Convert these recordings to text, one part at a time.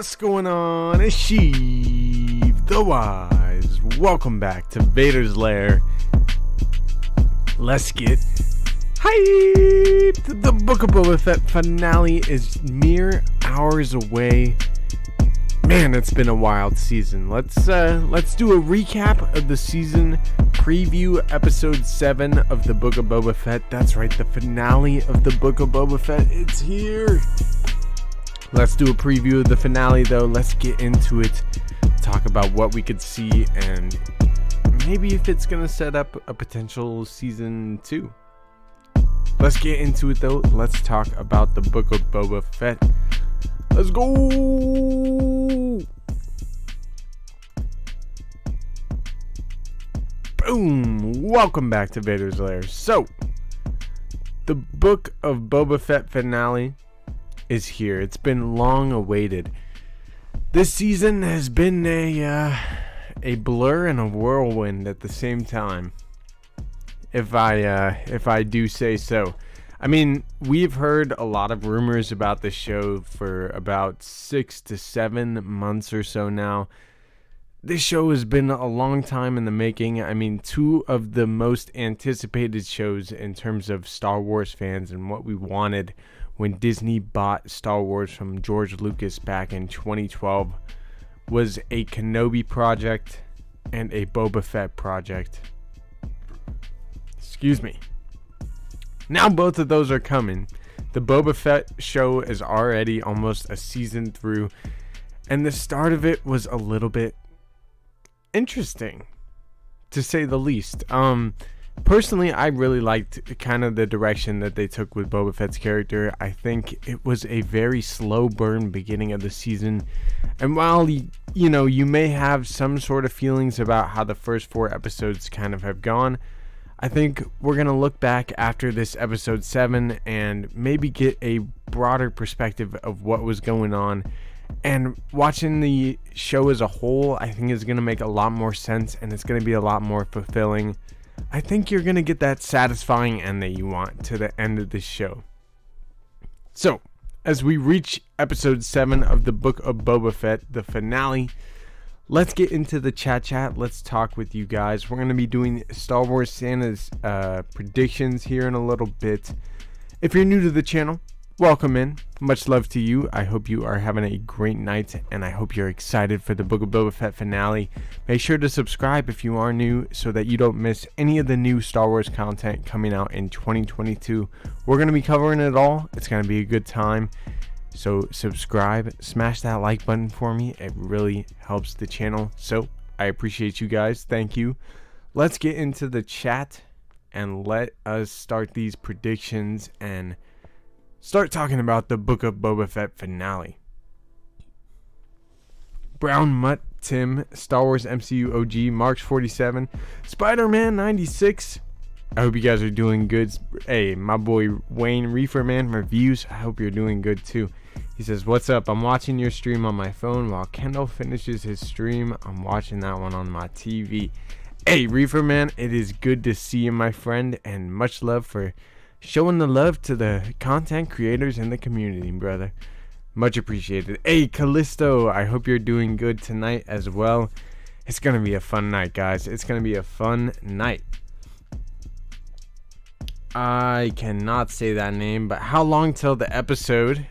What's going on? It's Sheev the Wise. Welcome back to Vader's Lair. Let's get hyped. The Book of Boba Fett finale is mere hours away. Man, it's been a wild season. Let's do a recap of the season preview, episode 7 of the Book of Boba Fett. That's right, the finale of the Book of Boba Fett. It's here. Let's do a preview of the finale, though. Let's get into it. Talk about what we could see and maybe if it's going to set up a potential season 2. Let's get into it, though. Let's talk about the Book of Boba Fett. Let's go! Boom! Welcome back to Vader's Lair. So, the Book of Boba Fett finale is here. It's been long awaited. This season has been a blur and a whirlwind at the same time, if I do say so. I mean, we've heard a lot of rumors about this show for about 6 to 7 months or so now. This show has been a long time in the making. I mean, 2 of the most anticipated shows in terms of Star Wars fans and what we wanted when Disney bought Star Wars from George Lucas back in 2012 was a Kenobi project and a Boba Fett project. Excuse me. Now both of those are coming. The Boba Fett show is already almost a season through, and the start of it was a little bit interesting, to say the least. Personally, I really liked kind of the direction that they took with Boba Fett's character. I think it was a very slow burn beginning of the season. And while, you may have some sort of feelings about how the first 4 episodes kind of have gone, I think we're going to look back after this episode 7 and maybe get a broader perspective of what was going on. And watching the show as a whole, I think is going to make a lot more sense and it's going to be a lot more fulfilling. I think you're going to get that satisfying end that you want to the end of this show. So, as we reach episode 7 of the Book of Boba Fett, the finale, let's get into the chat. Let's talk with you guys. We're going to be doing Star Wars Santa's predictions here in a little bit. If you're new to the channel, welcome in. Much love to you. I hope you are having a great night, and I hope you're excited for the Book of Boba Fett finale. Make sure to subscribe if you are new so that you don't miss any of the new Star Wars content coming out in 2022. We're going to be covering it all. It's going to be a good time. So subscribe, smash that like button for me. It really helps the channel. So I appreciate you guys. Thank you. Let's get into the chat and let us start these predictions and start talking about the Book of Boba Fett finale. Brown Mutt, Tim, Star Wars MCU OG, March 47, Spider-Man 96. I hope you guys are doing good. Hey, my boy Wayne Reeferman Reviews. I hope you're doing good too. He says, "What's up? I'm watching your stream on my phone while Kendall finishes his stream. I'm watching that one on my TV." Hey, Reeferman, it is good to see you, my friend, and much love for showing the love to the content creators in the community, brother. Much appreciated. Hey, Callisto, I hope you're doing good tonight as well. It's going to be a fun night, guys. It's going to be a fun night. I cannot say that name, but how long till the episode?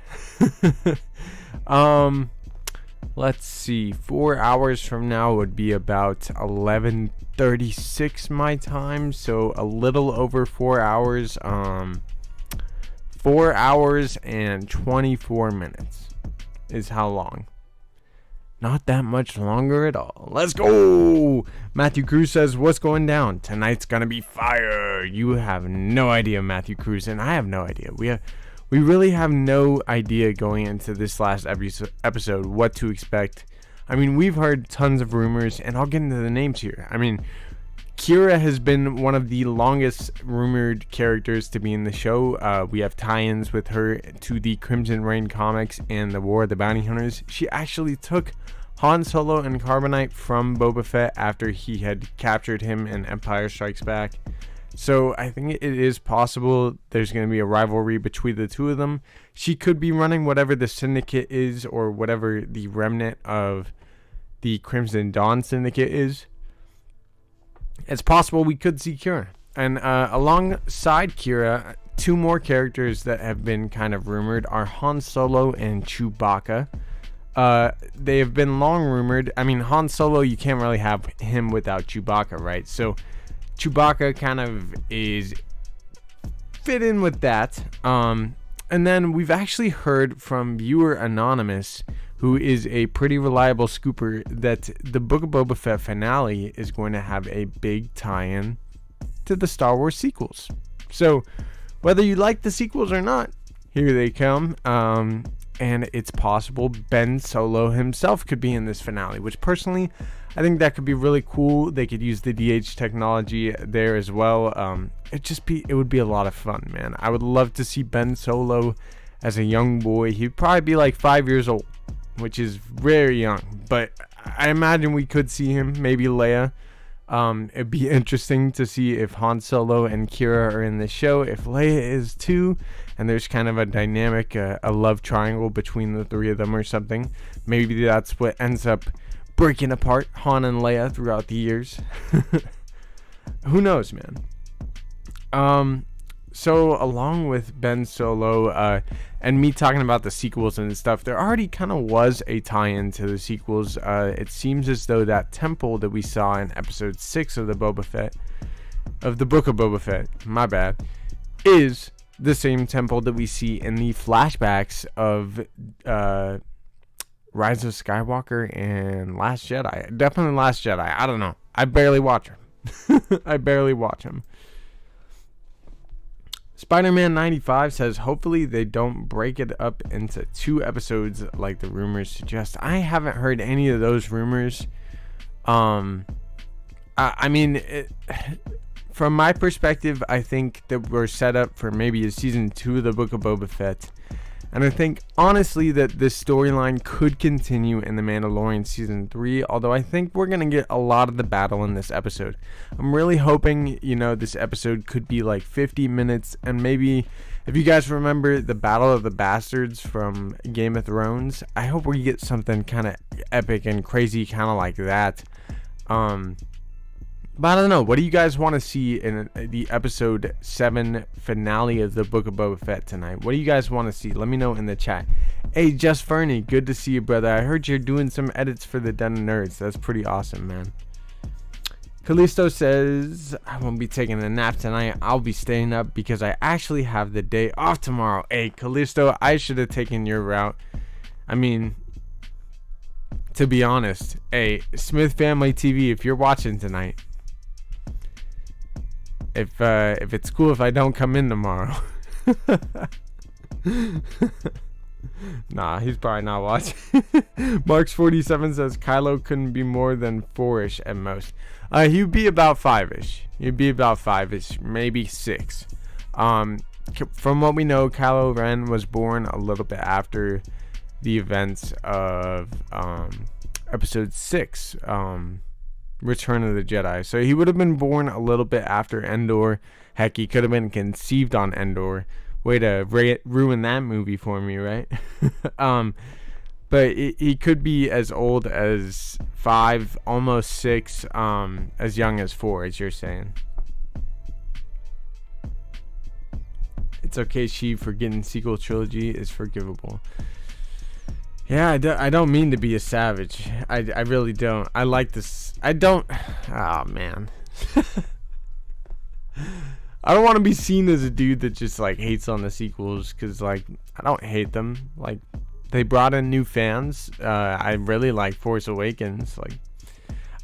Let's see. 4 hours from now would be about 11:36 my time, so a little over 4 hours. 4 hours and 24 minutes is how long. Not that much longer at all. Let's go! Matthew Cruz says, "What's going down? Tonight's gonna be fire." You have no idea, Matthew Cruz, and I have no idea. We really have no idea going into this last episode what to expect. I mean, we've heard tons of rumors, and I'll get into the names here. I mean, Qira has been one of the longest rumored characters to be in the show. We have tie-ins with her to the Crimson Reign comics and the War of the Bounty Hunters. She actually took Han Solo and Carbonite from Boba Fett after he had captured him in Empire Strikes Back. So I think it is possible there's going to be a rivalry between the two of them. She could be running whatever the syndicate is, or whatever the remnant of the Crimson Dawn syndicate is. It's possible we could see Qira. And alongside Qira, two more characters that have been kind of rumored are Han Solo and Chewbacca. They have been long rumored. I mean, Han Solo, you can't really have him without Chewbacca, right? So Chewbacca kind of is fit in with that. And then we've actually heard from viewer Anonymous, who is a pretty reliable scooper, that the Book of Boba Fett finale is going to have a big tie-in to the Star Wars sequels. So whether you like the sequels or not, here they come. And it's possible Ben Solo himself could be in this finale, which personally, I think that could be really cool. They could use the DH technology there as well. It would be a lot of fun, man. I would love to see Ben Solo as a young boy. He'd probably be like 5 years old, which is very young. But I imagine we could see him, maybe Leia. It'd be interesting to see if Han Solo and Qira are in the show, if Leia is too, and there's kind of a dynamic, a love triangle between the three of them or something. Maybe that's what ends up breaking apart Han and Leia throughout the years. Who knows, man? So along with Ben Solo and me talking about the sequels and stuff, there already kind of was a tie-in to the sequels. It seems as though that temple that we saw in episode 6 of the Book of Boba Fett, my bad, is the same temple that we see in the flashbacks of Rise of Skywalker and Last Jedi. Definitely Last Jedi. I don't know. I barely watch him. Spider-Man 95 says, hopefully they don't break it up into 2 episodes like the rumors suggest. I haven't heard any of those rumors. I mean, from my perspective, I think that we're set up for maybe a season 2 of the Book of Boba Fett. And I think, honestly, that this storyline could continue in The Mandalorian Season 3, although I think we're going to get a lot of the battle in this episode. I'm really hoping, this episode could be like 50 minutes, and maybe, if you guys remember the Battle of the Bastards from Game of Thrones, I hope we get something kind of epic and crazy, kind of like that. But I don't know. What do you guys want to see in the episode 7 finale of the Book of Boba Fett tonight? What do you guys want to see? Let me know in the chat. Hey, Just Fernie, good to see you, brother. I heard you're doing some edits for the Den of Nerds. That's pretty awesome, man. Callisto says, I won't be taking a nap tonight. I'll be staying up because I actually have the day off tomorrow. Hey, Callisto, I should have taken your route. I mean, to be honest, hey, Smith Family TV, if you're watching tonight, if it's cool if I don't come in tomorrow. Nah, he's probably not watching. Marks47 says Kylo couldn't be more than 4-ish at most. He'd be about 5-ish. Maybe 6. From what we know, Kylo Ren was born a little bit after the events of episode 6. Return of the Jedi. So he would have been born a little bit after Endor. Heck, he could have been conceived on Endor. Way to ruin that movie for me, right? But he could be as old as 5, almost 6, as young as 4, as you're saying. It's okay, She, forgetting sequel trilogy is forgivable. Yeah, I don't mean to be a savage. I really don't. I like this. I don't. Oh, man. I don't want to be seen as a dude that just, like, hates on the sequels. Because, like, I don't hate them. Like, they brought in new fans. I really like Force Awakens. Like,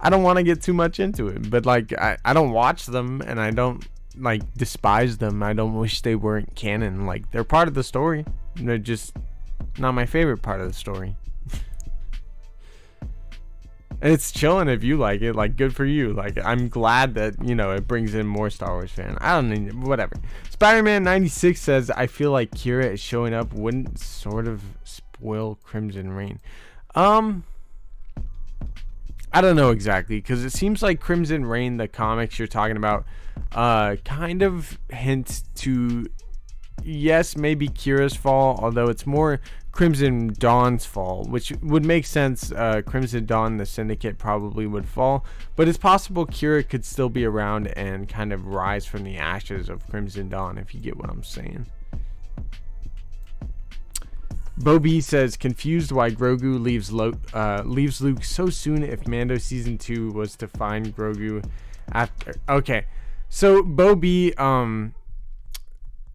I don't want to get too much into it. But, like, I don't watch them. And I don't, like, despise them. I don't wish they weren't canon. Like, they're part of the story. They're just not my favorite part of the story. And it's chilling if you like it. Like, good for you. Like, I'm glad that, it brings in more Star Wars fans. I don't need whatever. Spider-Man 96 says, I feel like Qira is showing up wouldn't sort of spoil Crimson Reign. I don't know exactly, because it seems like Crimson Reign, the comics you're talking about, kind of hints to, yes, maybe Qira's fall, although it's more Crimson Dawn's fall, which would make sense. Crimson Dawn, the Syndicate, probably would fall, but it's possible Qira could still be around and kind of rise from the ashes of Crimson Dawn, if you get what I'm saying. Bobby says, confused why Grogu leaves Luke so soon if Mando Season 2 was to find Grogu after. Okay, so Bobby,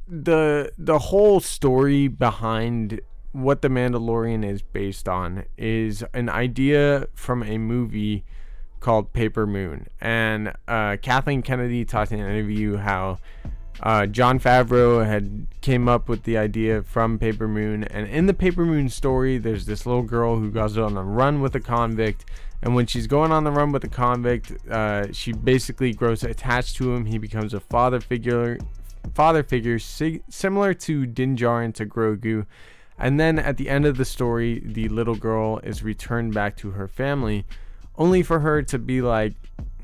the whole story behind what the Mandalorian is based on is an idea from a movie called Paper Moon. And Kathleen Kennedy talked in an interview how Jon Favreau had came up with the idea from Paper Moon, and in the Paper Moon story there's this little girl who goes on a run with a convict, and when she's going on the run with a convict, she basically grows attached to him. He becomes a father figure similar to Din Djarin to Grogu, and then at the end of the story the little girl is returned back to her family, only for her to be like,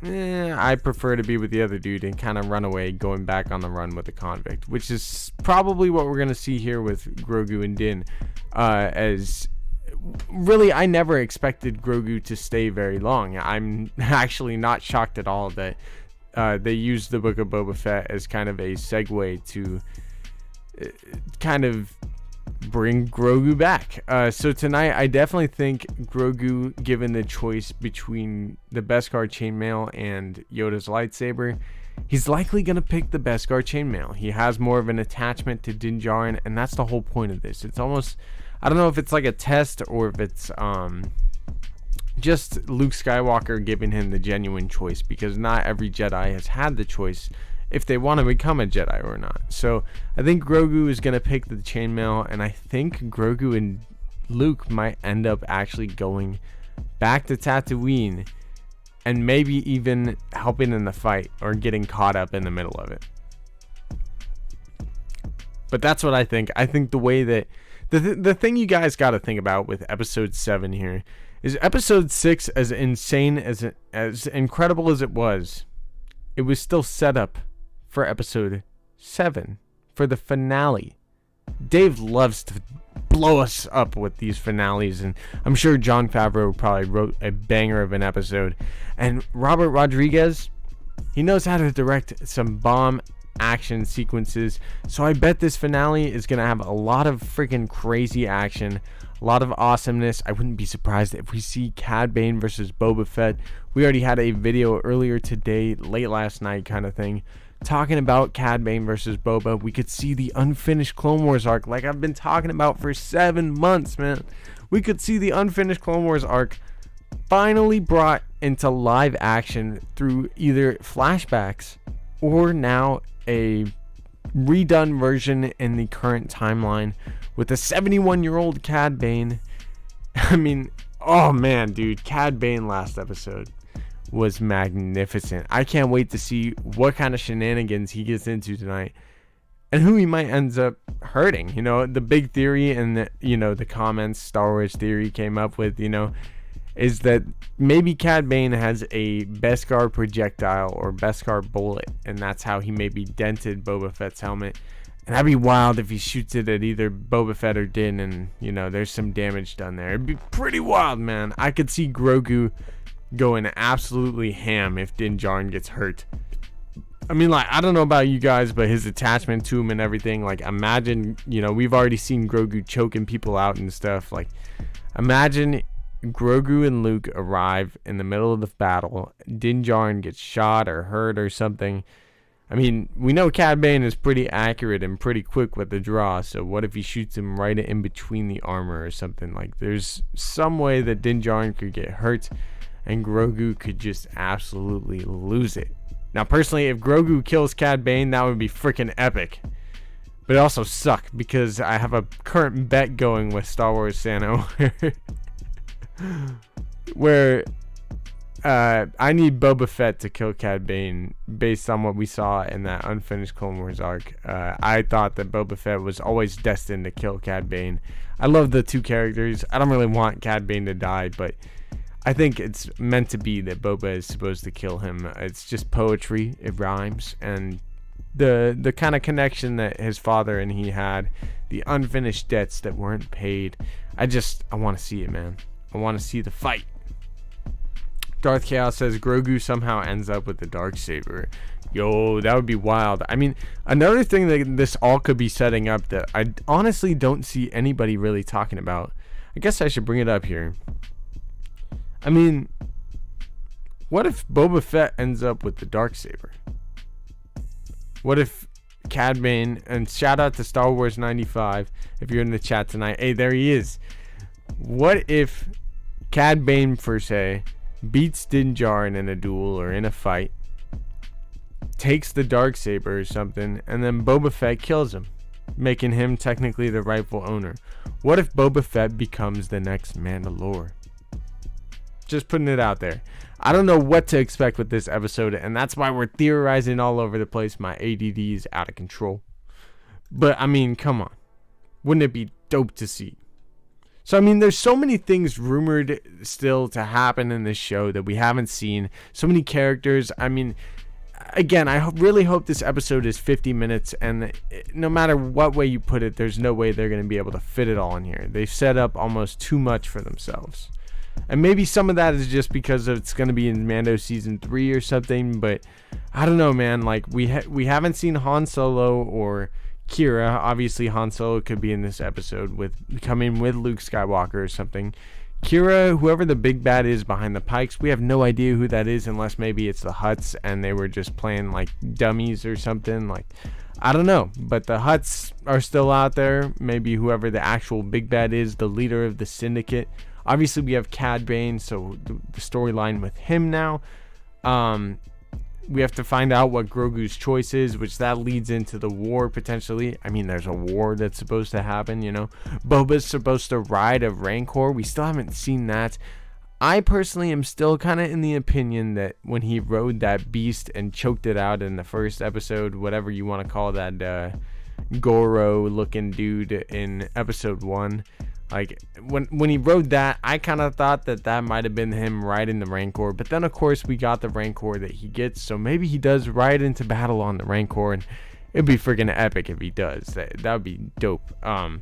I prefer to be with the other dude, and kind of run away, going back on the run with the convict, which is probably what we're going to see here with Grogu and Din. As really, I never expected Grogu to stay very long. I'm actually not shocked at all that they used the Book of Boba Fett as kind of a segue to kind of bring Grogu back. So tonight I definitely think Grogu, given the choice between the Beskar Chainmail and Yoda's lightsaber, he's likely going to pick the Beskar Chainmail. He has more of an attachment to Din Djarin, and that's the whole point of this. It's almost, I don't know if it's like a test or if it's just Luke Skywalker giving him the genuine choice, because not every Jedi has had the choice if they want to become a Jedi or not. So I think Grogu is going to pick the chainmail, and I think Grogu and Luke might end up actually going back to Tatooine and maybe even helping in the fight or getting caught up in the middle of it. But that's what I think. I think the way that the thing you guys got to think about with episode 7 here is episode 6, as insane as incredible as it was still set up for episode 7, for the finale. Dave loves to blow us up with these finales, and I'm sure Jon Favreau probably wrote a banger of an episode. And Robert Rodriguez, he knows how to direct some bomb action sequences, so I bet this finale is going to have a lot of freaking crazy action, a lot of awesomeness. I wouldn't be surprised if we see Cad Bane versus Boba Fett. We already had a video earlier today, late last night kind of thing, talking about Cad Bane versus Boba. We could see the unfinished Clone Wars arc, like I've been talking about for 7 months, man. We could see the unfinished Clone Wars arc finally brought into live action through either flashbacks or now a redone version in the current timeline with a 71-year-old Cad Bane. I mean, oh man, dude, Cad Bane last episode was magnificent. I can't wait to see what kind of shenanigans he gets into tonight and who he might ends up hurting. You know, the big theory and the comments Star Wars Theory came up with, is that maybe Cad Bane has a Beskar projectile or Beskar bullet, and that's how he maybe dented Boba Fett's helmet. And that'd be wild if he shoots it at either Boba Fett or Din, and there's some damage done there. It'd be pretty wild, man. I could see Grogu going absolutely ham if Din Djarin gets hurt. I mean, like, I don't know about you guys, but his attachment to him and everything, like, imagine, we've already seen Grogu choking people out and stuff. Like, imagine Grogu and Luke arrive in the middle of the battle, Din Djarin gets shot or hurt or something. I mean, we know Cad Bane is pretty accurate and pretty quick with the draw, so what if he shoots him right in between the armor or something? Like, there's some way that Din Djarin could get hurt and Grogu could just absolutely lose it. Now, personally, if Grogu kills Cad Bane, that would be freaking epic. But it also suck because I have a current bet going with Star Wars Sano where I need Boba Fett to kill Cad Bane based on what we saw in that unfinished Clone Wars arc. I thought that Boba Fett was always destined to kill Cad Bane. I love the two characters. I don't really want Cad Bane to die, but I think it's meant to be that Boba is supposed to kill him. It's just poetry. It rhymes. And the kind of connection that his father and he had, the unfinished debts that weren't paid. I want to see it, man. I want to see the fight. Darth Chaos says Grogu somehow ends up with the Darksaber. Yo, that would be wild. I mean, another thing that this all could be setting up that I honestly don't see anybody really talking about. I guess I should bring it up here. I mean, what if Boba Fett ends up with the Darksaber? What if Cad Bane, and shout out to Star Wars 95 if you're in the chat tonight. Hey, there he is. What if Cad Bane, per se, beats Din Djarin in a duel or in a fight, takes the Darksaber or something, and then Boba Fett kills him, making him technically the rightful owner? What if Boba Fett becomes the next Mandalorian? Just putting it out there. I don't know what to expect with this episode, and that's why we're theorizing all over the place. My ADD is out of control. But, I mean, come on. Wouldn't it be dope to see? So, I mean, there's so many things rumored still to happen in this show that we haven't seen. So many characters. I mean, again, I really hope this episode is 50 minutes, and no matter what way you put it, there's no way they're going to be able to fit it all in here. They've set up almost too much for themselves. And maybe some of that is just because it's going to be in Mando Season 3 or something, but I don't know, man. Like, we haven't seen Han Solo or Qira. Obviously, Han Solo could be in this episode coming with Luke Skywalker or something. Qira, whoever the big bad is behind the Pykes, we have no idea who that is unless maybe it's the Hutts and they were just playing like dummies or something. Like, I don't know, but the Hutts are still out there. Maybe whoever the actual big bad is, the leader of the syndicate. Obviously, we have Cad Bane, so the storyline with him now. We have to find out what Grogu's choice is, which that leads into the war, potentially. I mean, there's a war that's supposed to happen, you know. Boba's supposed to ride a Rancor. We still haven't seen that. I personally am still kind of in the opinion that when he rode that beast and choked it out in the first episode, whatever you want to call that Goro-looking dude in episode 1, like, when he rode that, I kind of thought that might have been him riding the Rancor. But then, of course, we got the Rancor that he gets. So maybe he does ride into battle on the Rancor. And it'd be freaking epic if he does. That would be dope. I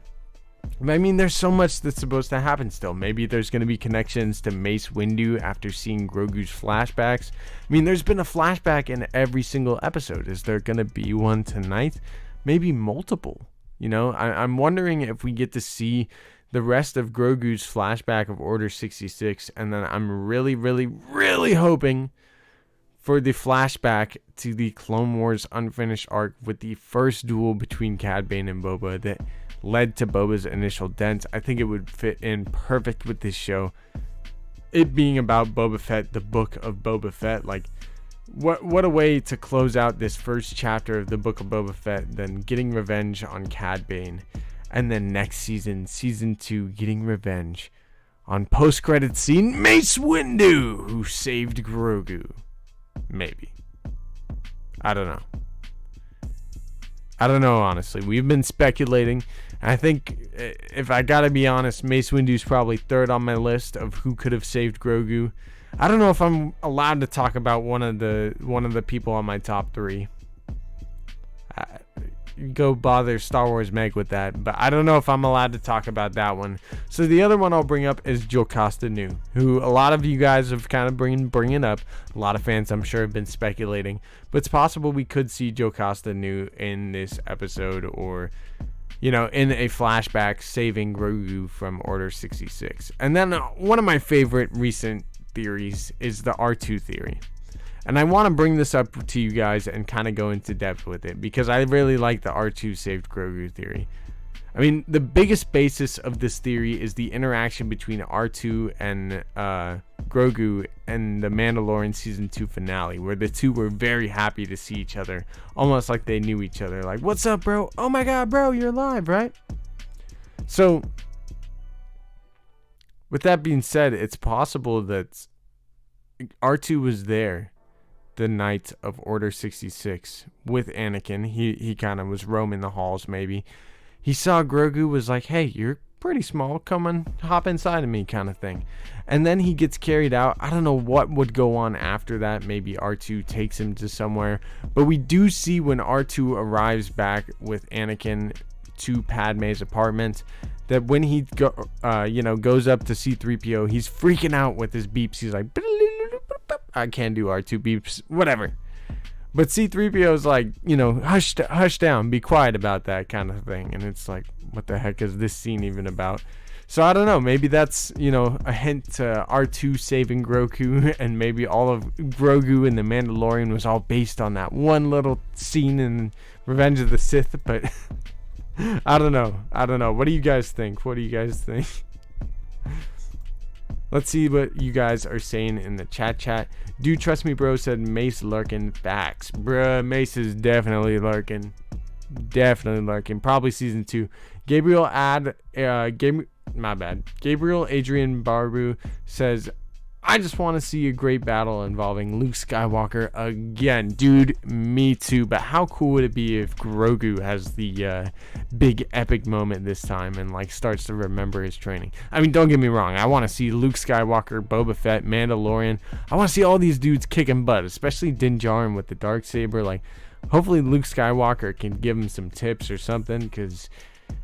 mean, there's so much that's supposed to happen still. Maybe there's going to be connections to Mace Windu after seeing Grogu's flashbacks. I mean, there's been a flashback in every single episode. Is there going to be one tonight? Maybe multiple. You know, I'm wondering if we get to see the rest of Grogu's flashback of Order 66, and then I'm really, really, really hoping for the flashback to the Clone Wars unfinished arc with the first duel between Cad Bane and Boba that led to Boba's initial dent. I think it would fit in perfect with this show. It being about Boba Fett, the Book of Boba Fett, like, what a way to close out this first chapter of the Book of Boba Fett than getting revenge on Cad Bane. And then next season, season 2, getting revenge on post-credit scene Mace Windu, who saved Grogu. Maybe. I don't know, honestly. We've been speculating. I think, if I gotta be honest, Mace Windu's probably third on my list of who could have saved Grogu. I don't know if I'm allowed to talk about one of the people on my top 3. Go bother Star Wars Meg with that, but I don't know if I'm allowed to talk about that one. So the other one I'll bring up is Jocasta Nu, who a lot of you guys have kind of bringing up. A lot of fans, I'm sure, have been speculating, but it's possible we could see Jocasta Nu in this episode, or, you know, in a flashback saving Grogu from Order 66. And then one of my favorite recent theories is the R2 theory. And I want to bring this up to you guys and kind of go into depth with it, because I really like the R2 saved Grogu theory. I mean, the biggest basis of this theory is the interaction between R2 and Grogu and the Mandalorian Season 2 finale, where the two were very happy to see each other, almost like they knew each other. Like, what's up, bro? Oh my god, bro, you're alive, right? So, with that being said, it's possible that R2 was there the night of Order 66 with Anakin. He kind of was roaming the halls, maybe. He saw Grogu, was like, hey, you're pretty small. Come on, hop inside of me kind of thing. And then he gets carried out. I don't know what would go on after that. Maybe R2 takes him to somewhere. But we do see when R2 arrives back with Anakin to Padme's apartment, that when he goes up to C-3PO, he's freaking out with his beeps. He's like, I can't do R2 beeps, whatever. But C-3PO is like, hush down, be quiet about that kind of thing. And it's like, what the heck is this scene even about? So I don't know, maybe that's, a hint to R2 saving Grogu, and maybe all of Grogu and the Mandalorian was all based on that one little scene in Revenge of the Sith, but I don't know. What do you guys think? Let's see what you guys are saying in the chat. Do trust me, bro, said Mace lurking. Facts. Bruh, Mace is definitely lurking. Probably season 2. Gabriel Adrian Barbu says, I just want to see a great battle involving Luke Skywalker again. Dude, me too. But how cool would it be if Grogu has the big epic moment this time and starts to remember his training? I mean, don't get me wrong. I want to see Luke Skywalker, Boba Fett, Mandalorian. I want to see all these dudes kicking butt, especially Din Djarin with the Darksaber. Hopefully Luke Skywalker can give him some tips or something, because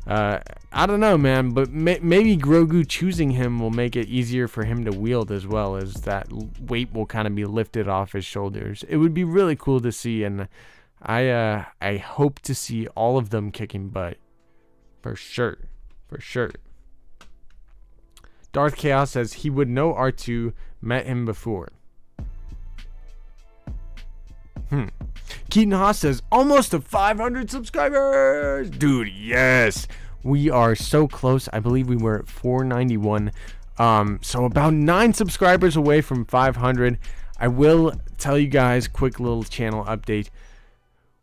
I don't know, man, but maybe Grogu choosing him will make it easier for him to wield, as well as that weight will kind of be lifted off his shoulders. It would be really cool to see, and I hope to see all of them kicking butt, for sure. Darth Chaos says he would know R2 met him before. Keaton Haas says, almost to 500 subscribers. Dude, yes. We are so close. I believe we were at 491. So about 9 subscribers away from 500. I will tell you guys, quick little channel update.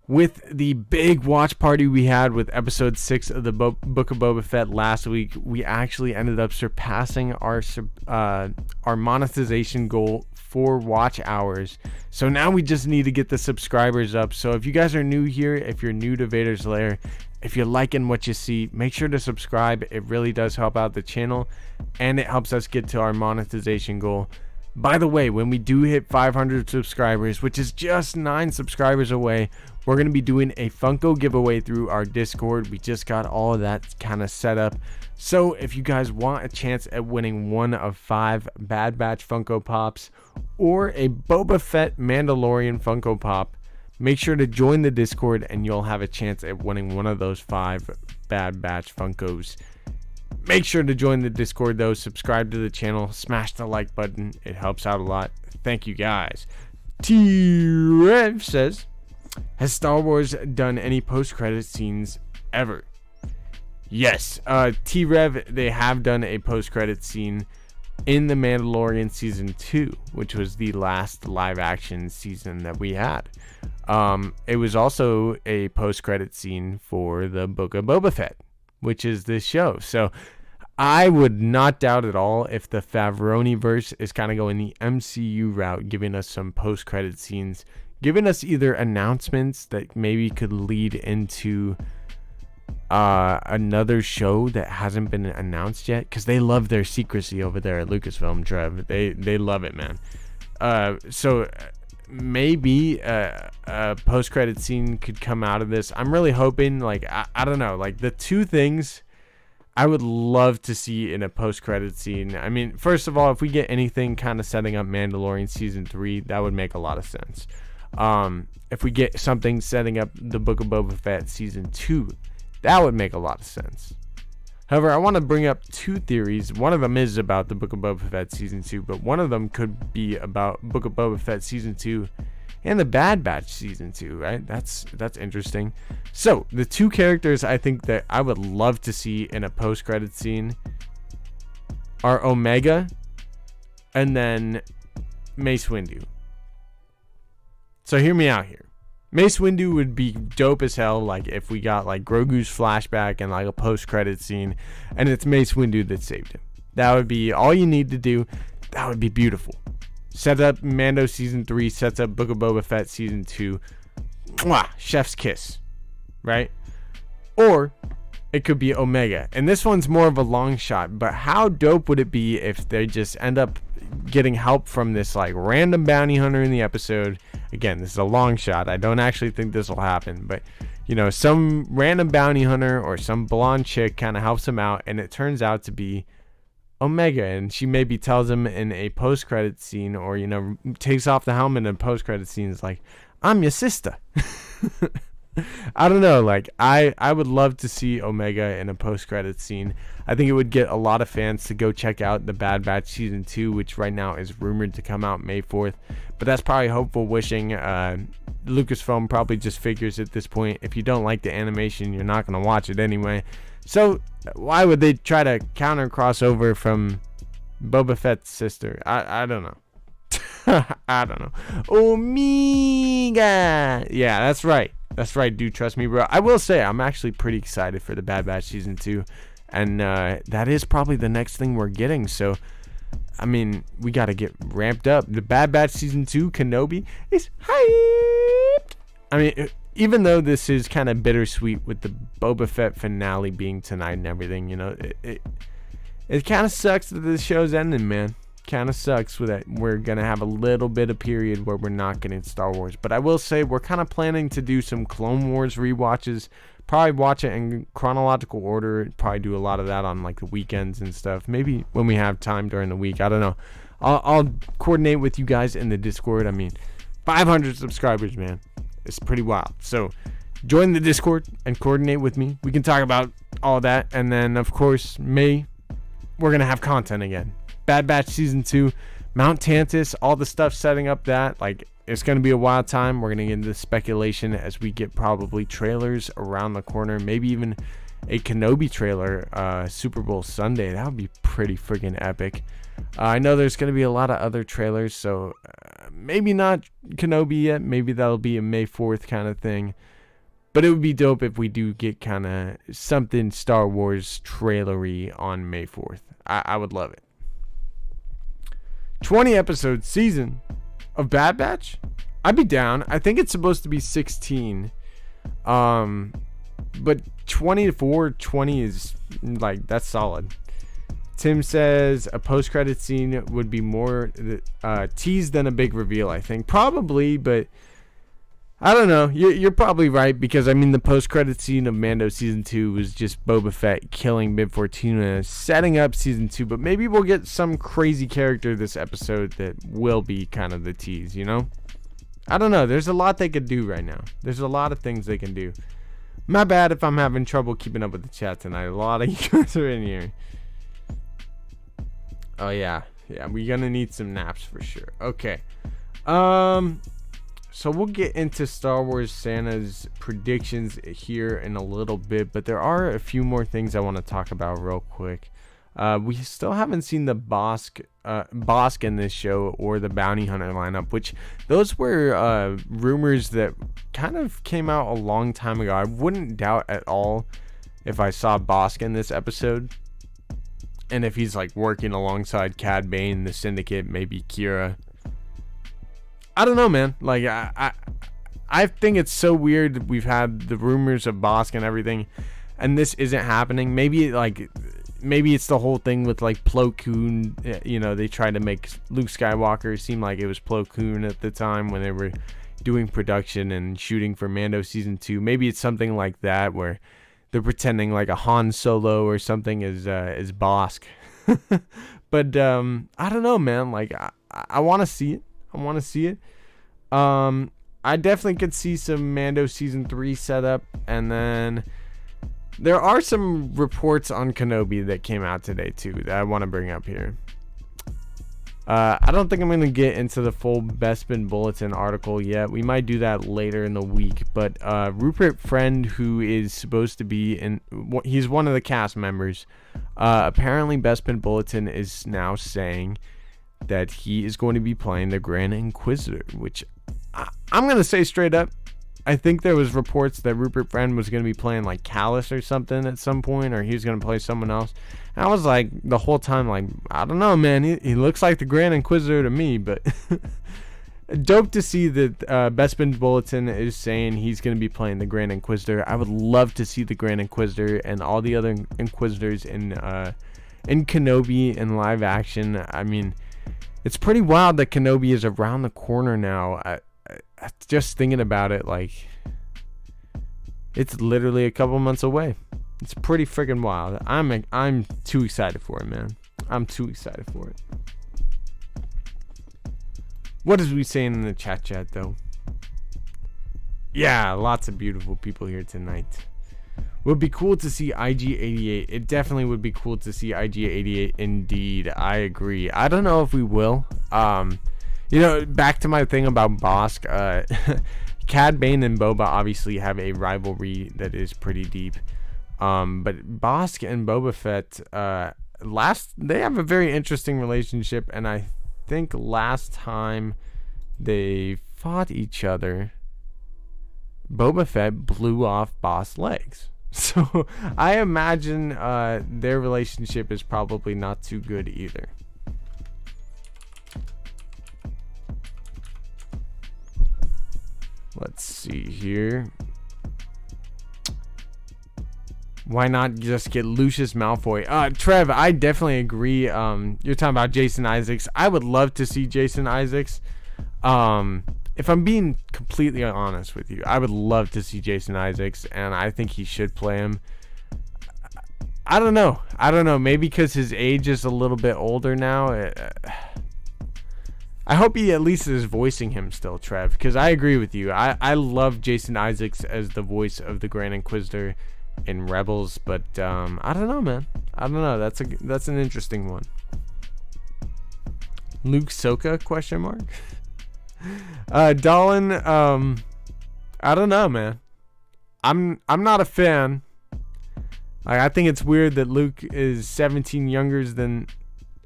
With the big watch party we had with episode 6 of the Book of Boba Fett last week, we actually ended up surpassing our monetization goal for watch hours. So now we just need to get the subscribers up. So if you guys are new here, if you're new to Vader's Lair, if you're liking what you see, make sure to subscribe. It really does help out the channel, and it helps us get to our monetization goal. By the way, when we do hit 500 subscribers, which is just 9 subscribers away, we're going to be doing a Funko giveaway through our Discord. We just got all of that kind of set up. So if you guys want a chance at winning one of 5 Bad Batch Funko Pops or a Boba Fett Mandalorian Funko Pop, make sure to join the Discord and you'll have a chance at winning one of those 5 Bad Batch Funkos. Make sure to join the Discord though, subscribe to the channel, smash the like button, it helps out a lot. Thank you guys. T-Rev says, has Star Wars done any post-credit scenes ever? Yes, T-Rev, they have done a post-credit scene in The Mandalorian Season 2, which was the last live-action season that we had. It was also a post-credit scene for the Book of Boba Fett, which is this show. So I would not doubt at all if the Favroniverse is kind of going the MCU route, giving us some post-credit scenes, giving us either announcements that maybe could lead into another show that hasn't been announced yet, because they love their secrecy over there at Lucasfilm, Trev. They love it, man. So maybe a post-credit scene could come out of this. I'm really hoping, I don't know, the 2 things I would love to see in a post-credit scene. I mean, first of all, if we get anything kind of setting up Mandalorian Season 3, that would make a lot of sense. If we get something setting up the Book of Boba Fett Season 2, that would make a lot of sense. However, I want to bring up 2 theories. One of them is about the Book of Boba Fett Season 2, but one of them could be about Book of Boba Fett Season 2 and the Bad Batch Season 2, right? That's interesting. So, the 2 characters I think that I would love to see in a post-credit scene are Omega and then Mace Windu. So, hear me out here. Mace Windu would be dope as hell, if we got Grogu's flashback and a post-credit scene, and it's Mace Windu that saved him. That would be all you need to do. That would be beautiful. Set up Mando Season 3, sets up Book of Boba Fett Season 2. Mwah! Chef's kiss. Right? Or it could be Omega. And this one's more of a long shot, but how dope would it be if they just end up getting help from this like random bounty hunter in the episode? Again, this is a long shot. I don't actually think this will happen, but you know, some random bounty hunter or some blonde chick kind of helps him out, and it turns out to be Omega, and she maybe tells him in a post-credit scene, or you know, takes off the helmet in a post-credit scene, is like, I'm your sister. I don't know, like I would love to see Omega in a post-credit scene. I think it would get a lot of fans to go check out the Bad Batch season 2, which right now is rumored to come out May 4th, but that's probably hopeful wishing. Lucasfilm probably just figures at this point, if you don't like the animation, you're not going to watch it anyway, so why would they try to counter crossover from Boba Fett's sister? I don't know. I don't know. Omega. Yeah, that's right. That's right, dude. Trust me, bro. I will say I'm actually pretty excited for the Bad Batch season 2, and that is probably the next thing we're getting. So, I mean, we got to get ramped up. The Bad Batch season 2 Kenobi is hyped. I mean, even though this is kind of bittersweet with the Boba Fett finale being tonight and everything, you know, it kind of sucks that this show's ending, man. Kind of sucks with that we're gonna have a little bit of period where we're not getting Star Wars, but I will say we're kind of planning to do some Clone Wars rewatches, probably watch it in chronological order, probably do a lot of that on like the weekends and stuff, maybe when we have time during the week. I don't know. I'll coordinate with you guys in the Discord. I mean, 500 subscribers, man, it's pretty wild. So join the Discord and coordinate with me. We can talk about all that, and then of course May we're gonna have content again. Bad Batch season 2, Mount Tantus, all the stuff setting up that, like, it's going to be a wild time. We're going to get into speculation as we get probably trailers around the corner, maybe even a Kenobi trailer Super Bowl Sunday. That would be pretty friggin' epic. I know there's going to be a lot of other trailers, so maybe not Kenobi yet. Maybe that'll be a May 4th kind of thing. But it would be dope if we do get kind of something Star Wars trailery on May 4th. I would love it. 20 episode season of Bad Batch, I'd be down. I think it's supposed to be 16, but 24 20 is like, that's solid. Tim says a post-credit scene would be more teased than a big reveal. I think probably, but I don't know. You're probably right, because I mean the post-credit scene of Mando season 2 was just Boba Fett killing Bib Fortuna, setting up season 2. But maybe we'll get some crazy character this episode that will be kind of the tease, you know? I don't know. There's a lot they could do right now. There's a lot of things they can do. My bad if I'm having trouble keeping up with the chat tonight. A lot of you guys are in here. Oh yeah, we're gonna need some naps for sure. Okay. So we'll get into Star Wars Santa's predictions here in a little bit, but there are a few more things I want to talk about real quick. We still haven't seen the Bosk in this show, or the Bounty Hunter lineup, which those were rumors that kind of came out a long time ago. I wouldn't doubt at all if I saw Bosk in this episode, and if he's like working alongside Cad Bane, the Syndicate, maybe Qira. I don't know, man. Like, I think it's so weird. We've had the rumors of Bosk and everything, and this isn't happening. Maybe it's the whole thing with like Plo Koon. You know, they tried to make Luke Skywalker seem like it was Plo Koon at the time when they were doing production and shooting for Mando season 2. Maybe it's something like that where they're pretending like a Han Solo or something is Bosk. But I don't know, man. Like, I want to see it. I definitely could see some Mando season 3 setup, and then there are some reports on Kenobi that came out today too that I want to bring up here. I don't think I'm going to get into the full Bespin Bulletin article yet. We might do that later in the week, but Rupert Friend, who is supposed to be he's one of the cast members. Apparently Bespin Bulletin is now saying that he is going to be playing the Grand Inquisitor, which I'm going to say straight up, I think there was reports that Rupert Friend was going to be playing like Callus or something at some point, or he was going to play someone else. And I was like, the whole time, like, I don't know, man, he looks like the Grand Inquisitor to me, but Dope to see that Bespin Bulletin is saying he's going to be playing the Grand Inquisitor. I would love to see the Grand Inquisitor and all the other Inquisitors in Kenobi in live action. I mean, it's pretty wild that Kenobi is around the corner now. I just thinking about it, like, it's literally a couple months away. It's pretty freaking wild. I'm too excited for it, man. I'm too excited for it. What is we saying in the chat though? Yeah, lots of beautiful people here tonight. Would be cool to see IG-88. It definitely would be cool to see IG-88 indeed. I agree. I don't know if we will. You know, back to my thing about Bosk. Cad Bane and Boba obviously have a rivalry that is pretty deep. But Bosk and Boba Fett, they have a very interesting relationship, and I think last time they fought each other, Boba Fett blew off Bosk's legs. So I imagine their relationship is probably not too good either. Let's see here. Why not just get Lucius Malfoy? Trev, I definitely agree. You're talking about Jason Isaacs. I would love to see Jason Isaacs. If I'm being completely honest with you, I would love to see Jason Isaacs, and I think he should play him. I don't know. Maybe because his age is a little bit older now. I hope he at least is voicing him still, Trev, because I agree with you. I love Jason Isaacs as the voice of the Grand Inquisitor in Rebels, but I don't know, man. I don't know. That's an interesting one. Luke Soka ? Dolan, I don't know, man. I'm not a fan. I think it's weird that Luke is 17 younger than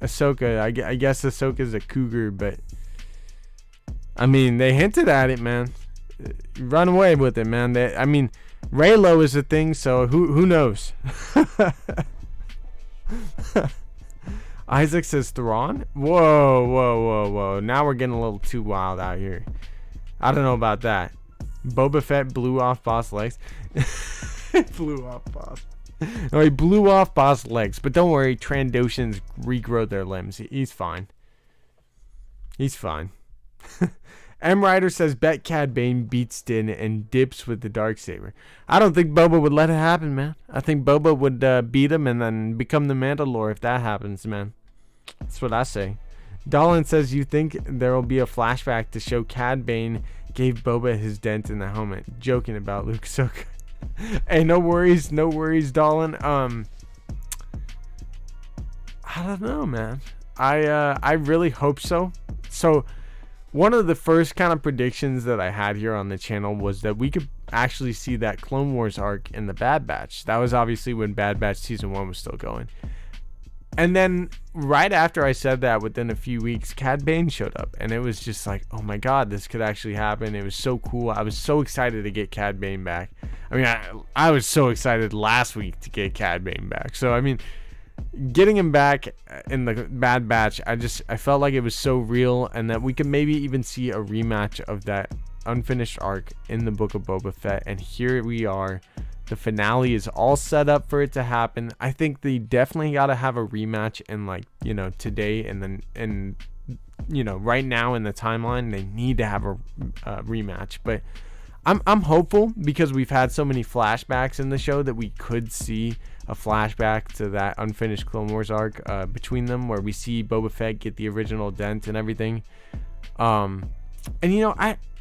Ahsoka. I guess Ahsoka's a cougar, but I mean, they hinted at it, man. Run away with it, man. I mean, Raylo is a thing, so who knows? Isaac says Thrawn? Whoa. Now we're getting a little too wild out here. I don't know about that. Boba Fett blew off Bosk's legs. Blew off Bosk. No, he blew off Bosk's legs. But don't worry, Trandoshans regrow their limbs. He's fine. He's fine. M. Ryder says, bet Cad Bane beats Din and dips with the Darksaber. I don't think Boba would let it happen, man. I think Boba would beat him and then become the Mandalore if that happens, man. That's what I say. Dolan says, you think there will be a flashback to show Cad Bane gave Boba his dent in the helmet. Joking about Luke Soka. Hey, no worries, Dolan. I don't know, man. I really hope so. So, one of the first kind of predictions that I had here on the channel was that we could actually see that Clone Wars arc in the Bad Batch. That was obviously when Bad Batch Season 1 was still going. And then right after I said that, within a few weeks, Cad Bane showed up. And it was just like, oh my god, this could actually happen. It was so cool. I was so excited to get Cad Bane back. I mean, I was so excited last week to get Cad Bane back. So, I mean, getting him back in the Bad Batch, I felt like it was so real, and that we could maybe even see a rematch of that unfinished arc in the Book of Boba Fett. And here we are. The finale is all set up for it to happen. I think they definitely got to have a rematch in, like, you know, today, and then, and you know, right now in the timeline, they need to have a rematch. But I'm hopeful, because we've had so many flashbacks in the show, that we could see a flashback to that unfinished Clone Wars arc between them, where we see Boba Fett get the original dent and everything. And you know,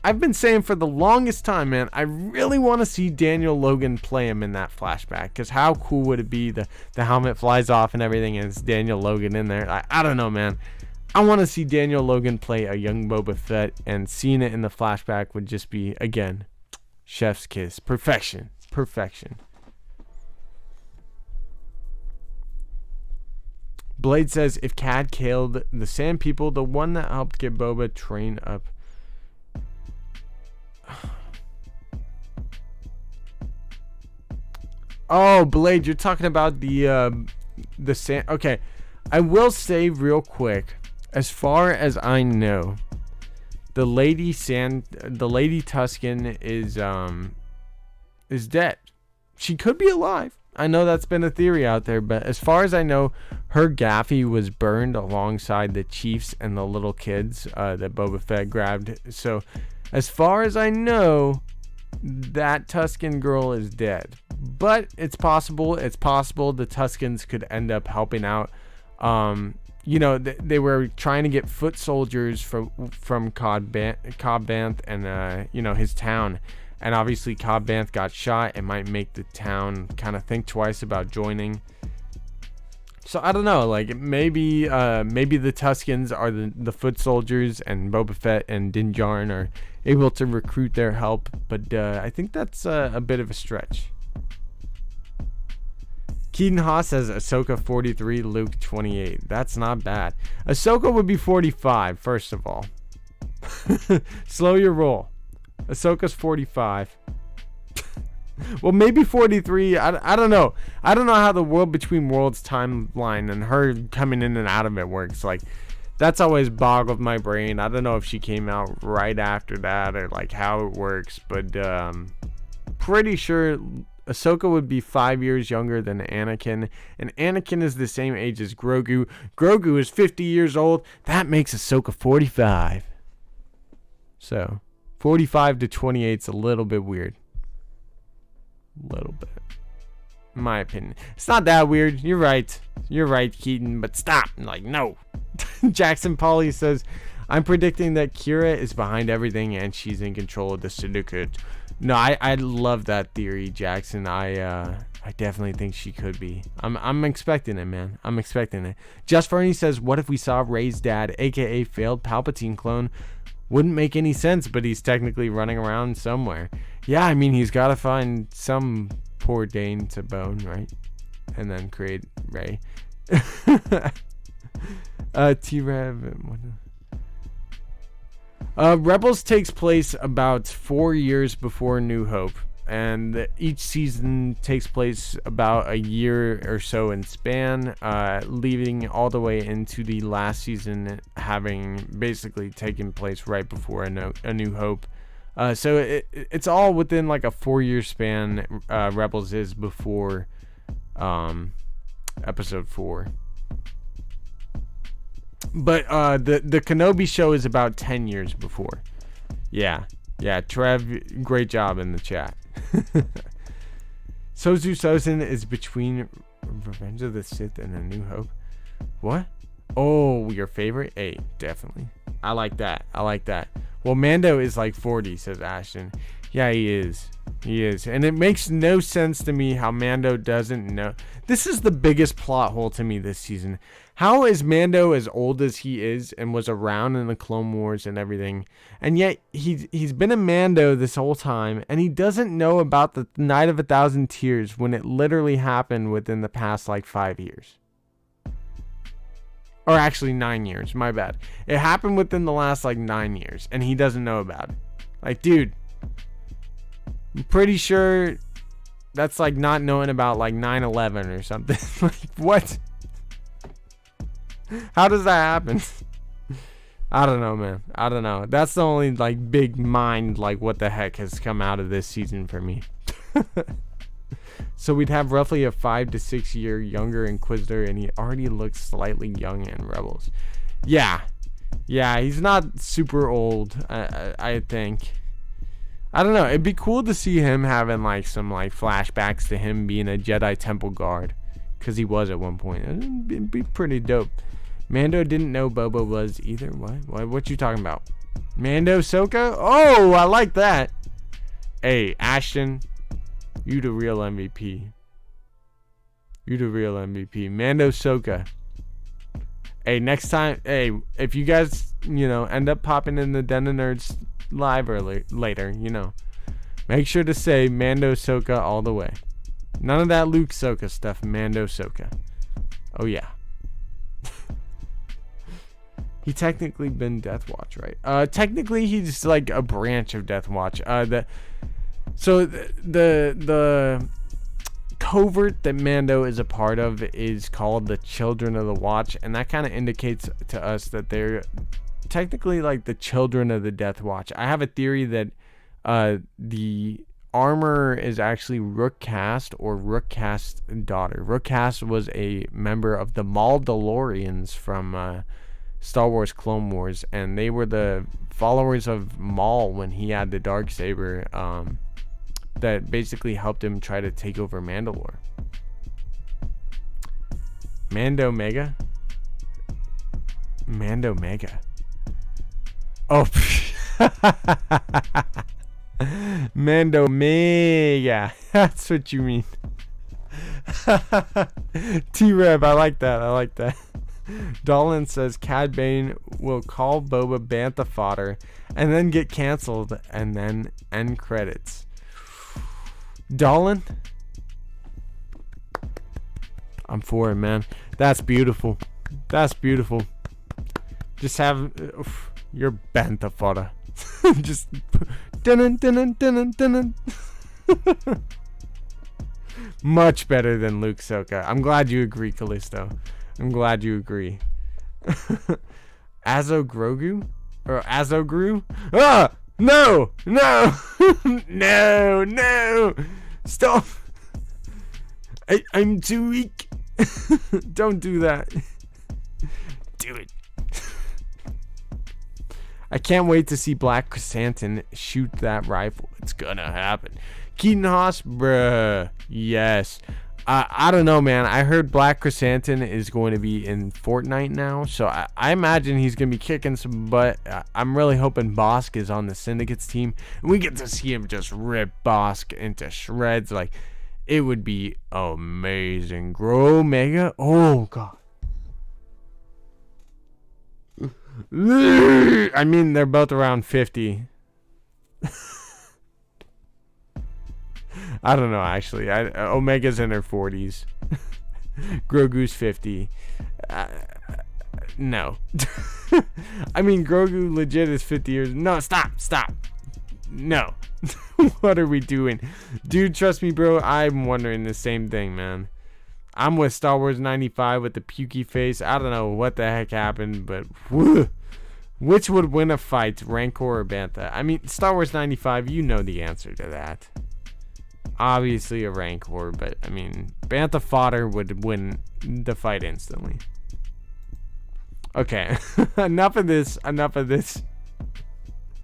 I've been saying for the longest time, man, I really want to see Daniel Logan play him in that flashback, because how cool would it be? The helmet flies off and everything, and it's Daniel Logan in there. I don't know, man. I want to see Daniel Logan play a young Boba Fett, and seeing it in the flashback would just be, again, chef's kiss. Perfection. Blade says, if Cad killed the Sand People, the one that helped get Boba trained up. Oh, Blade, you're talking about the sand. Okay, I will say real quick, as far as I know, the Lady Tusken is dead. She could be alive. I know that's been a theory out there, but as far as I know, her gaffy was burned alongside the chiefs and the little kids that Boba Fett grabbed. So, as far as I know, that Tusken girl is dead. But it's possible. It's possible the Tuskens could end up helping out. They were trying to get foot soldiers from Cad Bane and his town. And obviously Cad Bane got shot. It might make the town kind of think twice about joining. So I don't know. Like maybe the Tuskens are the foot soldiers, and Boba Fett and Din Djarin are able to recruit their help. But I think that's a bit of a stretch. Keaton Haas says Ahsoka 43, Luke 28. That's not bad. Ahsoka would be 45, first of all. Slow your roll. Ahsoka's 45. Well, maybe 43. I don't know. I don't know how the World Between Worlds timeline and her coming in and out of it works. Like, that's always boggled my brain. I don't know if she came out right after that or like how it works, but pretty sure Ahsoka would be 5 years younger than Anakin, and Anakin is the same age as Grogu. Grogu is 50 years old. That makes Ahsoka 45. So 45 to 28 is a little bit weird. A little bit. In my opinion. It's not that weird. You're right. You're right, Keaton, but stop. Like, no. Jackson Polly says, I'm predicting that Qira is behind everything and she's in control of the Syndicate. No, I love that theory, Jackson. I definitely think she could be. I'm expecting it, man. I'm expecting it. Just Fernie says, what if we saw Rey's dad, aka failed Palpatine clone? Wouldn't make any sense, but he's technically running around somewhere. Yeah, I mean, he's got to find some poor Dane to bone, right? And then create Rey. T-Rev. Rebels takes place about 4 years before New Hope, and each season takes place about a year or so in span, leading all the way into the last season having basically taken place right before a New Hope. So it's all within like a 4-year span. Rebels is before episode 4. But the Kenobi show is about 10 years before. Yeah, Trev, great job in the chat. Sozu Sosin is between Revenge of the Sith and A New Hope. What? Oh, your favorite? Hey, definitely. I like that. Well, Mando is like 40, says Ashton. Yeah, he is. And it makes no sense to me how Mando doesn't know. This is the biggest plot hole to me this season. How is Mando as old as he is and was around in the Clone Wars and everything, and yet he's been a Mando this whole time, and he doesn't know about the Night of 1,000 Tears when it literally happened within the past like 5 years. Or actually 9 years, my bad. It happened within the last like 9 years, and he doesn't know about it. Like, dude, I'm pretty sure that's like not knowing about like 9/11 or something. Like, what? How does that happen? I don't know, man. I don't know. That's the only like big mind like what the heck has come out of this season for me. So we'd have roughly a 5 to 6 year younger Inquisitor, and he already looks slightly young in Rebels. Yeah, he's not super old. I think. I don't know. It'd be cool to see him having like some like flashbacks to him being a Jedi Temple guard, because he was at one point. It'd be pretty dope. Mando didn't know Boba was either. What you talking about? Mando Ahsoka? Oh, I like that. Hey, Ashton, you the real MVP. Mando Ahsoka. Hey, next time, if you guys, end up popping in the Den of Nerds live or later, make sure to say Mando Ahsoka all the way. None of that Luke Ahsoka stuff. Mando Ahsoka. Oh yeah. He technically been Death Watch, right? Technically he's like a branch of Death Watch. The covert that Mando is a part of is called the Children of the Watch, and that kind of indicates to us that they're technically like the children of the Death Watch. I have a theory that the armor is actually Rook Kast or Rook Kast's daughter. Rook Kast was a member of the Mandalorians from Star Wars Clone Wars, and they were the followers of Maul when he had the Darksaber that basically helped him try to take over Mandalore. Mando Mega? Mando Mega. Oh, Mando Mega. That's what you mean. T-Rev, I like that. I like that. Dolan says Cad Bane will call Boba Bantha fodder and then get canceled and then end credits. Dolan? I'm for it, man. That's beautiful. That's beautiful. Just have your Bantha fodder. Just dun dun dun dun. Much better than Luke Soka. I'm glad you agree, Callisto. I'm glad you agree. Azo Grogu? Or Azo Gru? Ah! No! No! No! No! Stop! I'm too weak. Don't do that. Do it. I can't wait to see Black Chrysanthemum shoot that rifle. It's gonna happen. Keaton Haas, bruh. Yes. I don't know, man. I heard Black Chrysanthemum is going to be in Fortnite now, so I imagine he's going to be kicking some butt. I'm really hoping Bosk is on the Syndicate's team, and we get to see him just rip Bosk into shreds. Like, it would be amazing. Grow Mega? Oh, God. I mean, they're both around 50. I don't know, actually. Omega's in her 40s. Grogu's 50. No. I mean, Grogu legit is 50 years. No, stop. No. What are we doing? Dude, trust me, bro. I'm wondering the same thing, man. I'm with Star Wars 95 with the pukey face. I don't know what the heck happened, but whew. Which would win a fight, Rancor or Bantha? I mean, Star Wars 95, you know the answer to that. Obviously a Rancor, but I mean, Bantha fodder would win the fight instantly. Okay, enough of this.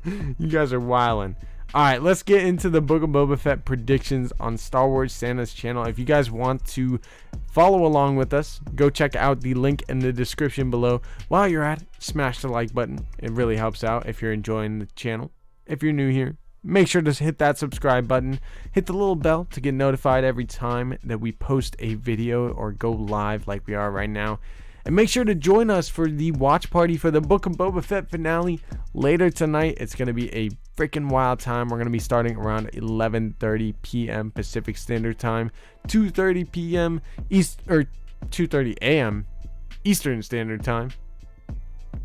You guys are wildin'. Alright, let's get into the Book of Boba Fett predictions on Star Wars Santa's channel. If you guys want to follow along with us, go check out the link in the description below. While you're at it, smash the like button. It really helps out if you're enjoying the channel. If you're new here, make sure to hit that subscribe button. Hit the little bell to get notified every time that we post a video or go live like we are right now. And make sure to join us for the watch party for the Book of Boba Fett finale later tonight. It's going to be a freaking wild time. We're going to be starting around 11:30 p.m. Pacific Standard Time, 2:30 p.m. or 2:30 a.m. Eastern Standard Time.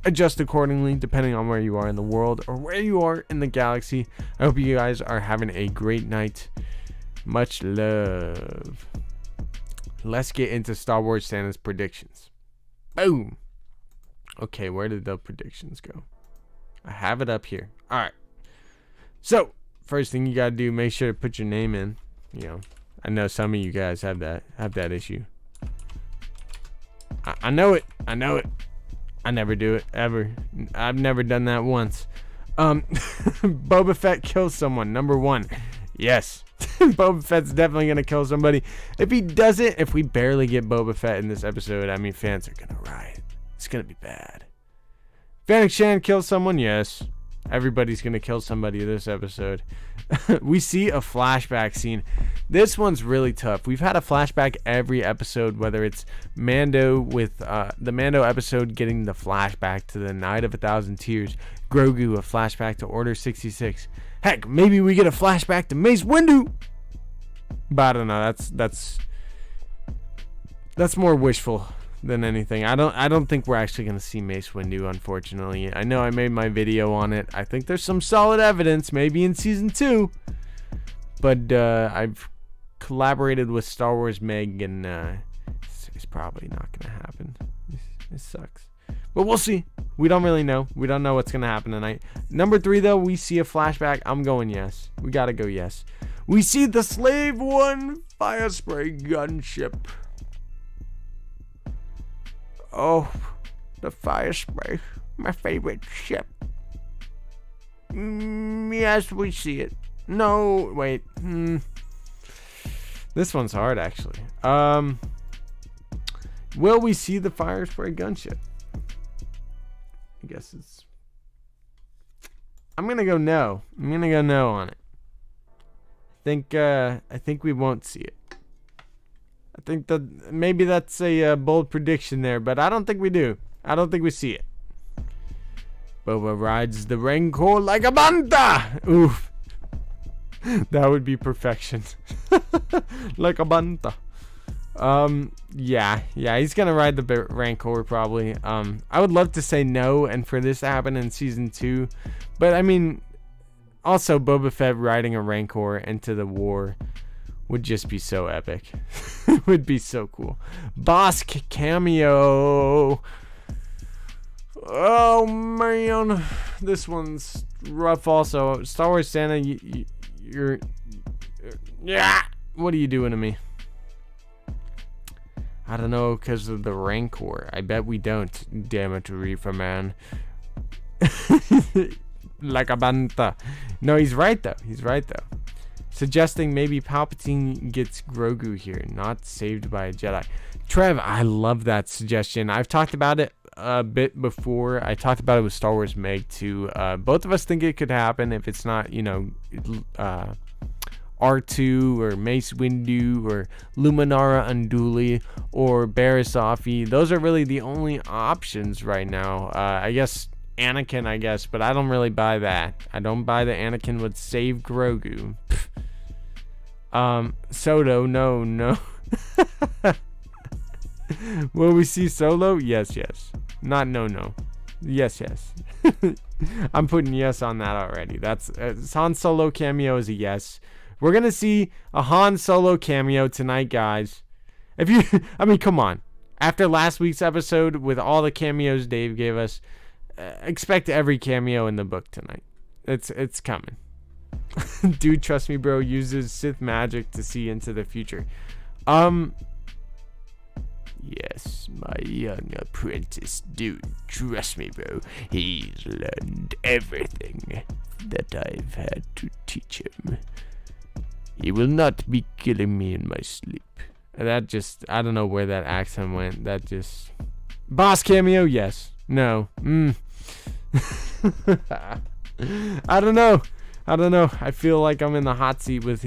Adjust accordingly depending on where you are in the world or where you are in the galaxy. I hope you guys are having a great night. Much love. Let's get into Star Wars Santa's predictions. Boom. Okay, where did the predictions go? I have it up here. Alright. So, first thing you gotta do, make sure to put your name in. You know, I know some of you guys have that issue. I know it. I never do it, ever. I've never done that once. Boba Fett kills someone, number 1. Yes. Boba Fett's definitely gonna kill somebody. If he doesn't, if we barely get Boba Fett in this episode, I mean, fans are gonna riot. It's gonna be bad. Fennec Shand kills someone, yes. Everybody's gonna kill somebody this episode. We see a flashback scene. This one's really tough. We've had a flashback every episode, whether it's Mando with the Mando episode getting the flashback to the Night of 1,000 Tears, Grogu a flashback to Order 66. Heck, maybe we get a flashback to Mace Windu. But I don't know. That's more wishful than anything. I don't think we're actually gonna see Mace Windu, unfortunately. I know I made my video on it. I think there's some solid evidence, maybe in season 2. But I've collaborated with Star Wars Meg, and it's probably not gonna happen. It sucks. But we'll see. We don't really know. We don't know what's going to happen tonight. Number 3, though, we see a flashback. I'm going yes. We got to go yes. We see the Slave One fire spray gunship. Oh, the fire spray. My favorite ship. Yes, we see it. No, wait. This one's hard, actually. Will we see the fire spray gunship? I guess it's... I'm gonna go no. I'm gonna go no on it. I think we won't see it. I think that maybe that's a bold prediction there, but I don't think we do. I don't think we see it. Boba rides the Rancor like a banta. Oof. That would be perfection. Like a banta. Yeah, he's gonna ride the Rancor probably. I would love to say no and for this to happen in season 2, but I mean, also Boba Fett riding a Rancor into the war would just be so epic. It would be so cool. Bosk cameo. Oh man, this one's rough. Also, Star Wars Santa, you're yeah. What are you doing to me? I don't know, because of the Rancor. I bet we don't. Damn it, Reefer Man. Like a banta. No, he's right though. Suggesting maybe Palpatine gets Grogu here, not saved by a Jedi. Trev, I love that suggestion. I've talked about it a bit before. I talked about it with Star Wars Meg too. Both of us think it could happen if it's not, R2 or Mace Windu or Luminara Unduli or Barriss Offee. Those are really the only options right now. I guess Anakin, but I don't really buy that. I don't buy that Anakin would save Grogu. Solo, no. Will we see Solo? Yes. Not no. Yes. I'm putting yes on that already. That's Han Solo cameo is a yes. We're going to see a Han Solo cameo tonight, guys. Come on. After last week's episode, with all the cameos Dave gave us, expect every cameo in the book tonight. It's coming. Dude, trust me, bro, uses Sith magic to see into the future. Yes, my young apprentice, dude, trust me, bro. He's learned everything that I've had to teach him. He will not be killing me in my sleep. That just, I don't know where that accent went. That just... Boss cameo? Yes. No. I don't know. I feel like I'm in the hot seat with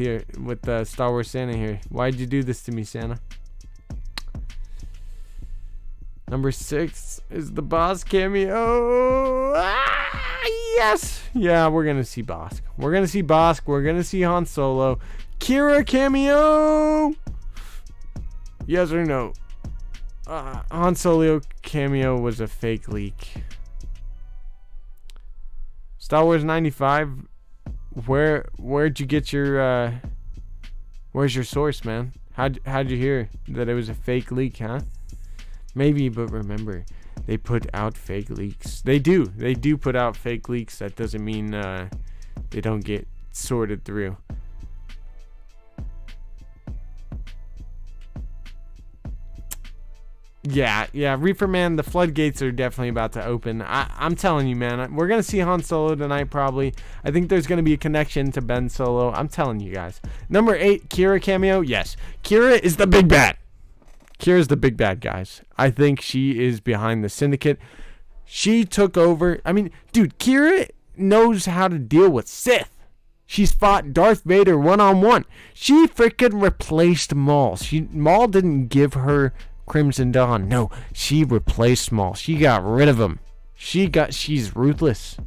Star Wars Santa here. Why'd you do this to me, Santa? Number 6 is the Boss cameo. Yes. Yeah, we're going to see Bosk. We're going to see Han Solo. Qira cameo. Yes or no? Han Solo cameo was a fake leak. Star Wars 95. Where'd you get your where's your source, man? How'd you hear that it was a fake leak, huh? Maybe, but remember, they put out fake leaks. They do put out fake leaks. That doesn't mean they don't get sorted through. Yeah, Reefer Man, the floodgates are definitely about to open. I'm telling you, man, we're going to see Han Solo tonight, probably. I think there's going to be a connection to Ben Solo. I'm telling you guys. Number 8, Qira cameo. Yes, Qira is the big bad. Kira's the big bad, guys. I think she is behind the syndicate. She took over. I mean, dude, Qira knows how to deal with Sith. She's fought Darth Vader one-on-one. She freaking replaced Maul. Maul didn't give her Crimson Dawn. No, she replaced Maul. She got rid of him. She's ruthless.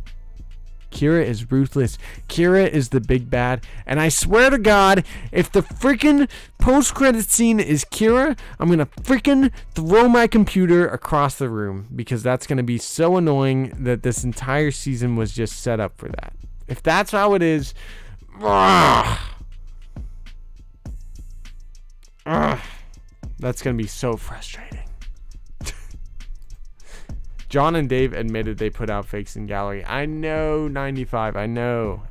Qira is ruthless. Qira is the big bad. And I swear to God, if the freaking post-credit scene is Qira, I'm going to freaking throw my computer across the room, because that's going to be so annoying that this entire season was just set up for that. If that's how it is, that's going to be so frustrating. John and Dave admitted they put out fakes in gallery. I know, 95. I know.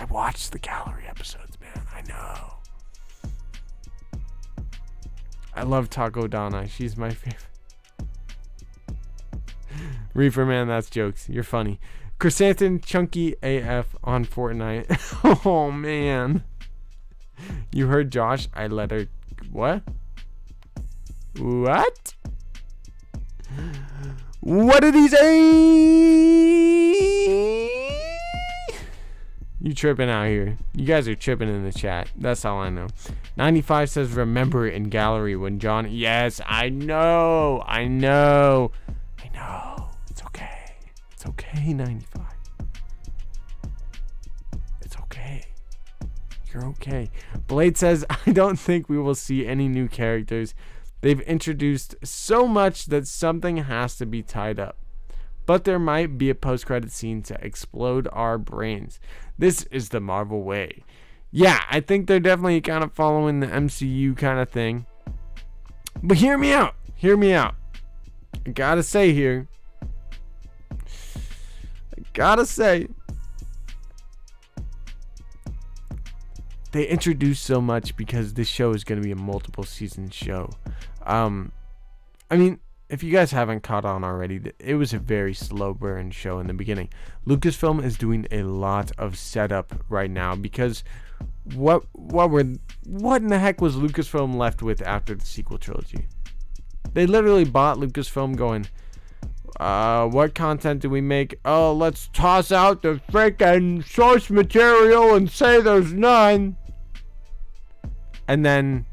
I watched the gallery episodes, man. I know. I love Taco Donna. She's my favorite. Reefer, man, that's jokes. You're funny. Chrysanthemum Chunky AF on Fortnite. Oh, man. You heard Josh? I let her... What? What? What did he say? You tripping out here. You guys are tripping in the chat. That's all I know. 95 says remember in gallery when John... Yes, I know. It's okay. It's okay, 95. It's okay. You're okay. Blade says, I don't think we will see any new characters. They've introduced so much that something has to be tied up. But there might be a post-credit scene to explode our brains. This is the Marvel way. Yeah, I think they're definitely kind of following the MCU kind of thing. But hear me out. I gotta say here. They introduced so much because this show is going to be a multiple season show. I mean, if you guys haven't caught on already, it was a very slow burn show in the beginning. Lucasfilm is doing a lot of setup right now because what in the heck was Lucasfilm left with after the sequel trilogy? They literally bought Lucasfilm going, what content do we make? Oh, let's toss out the freaking source material and say there's none. And then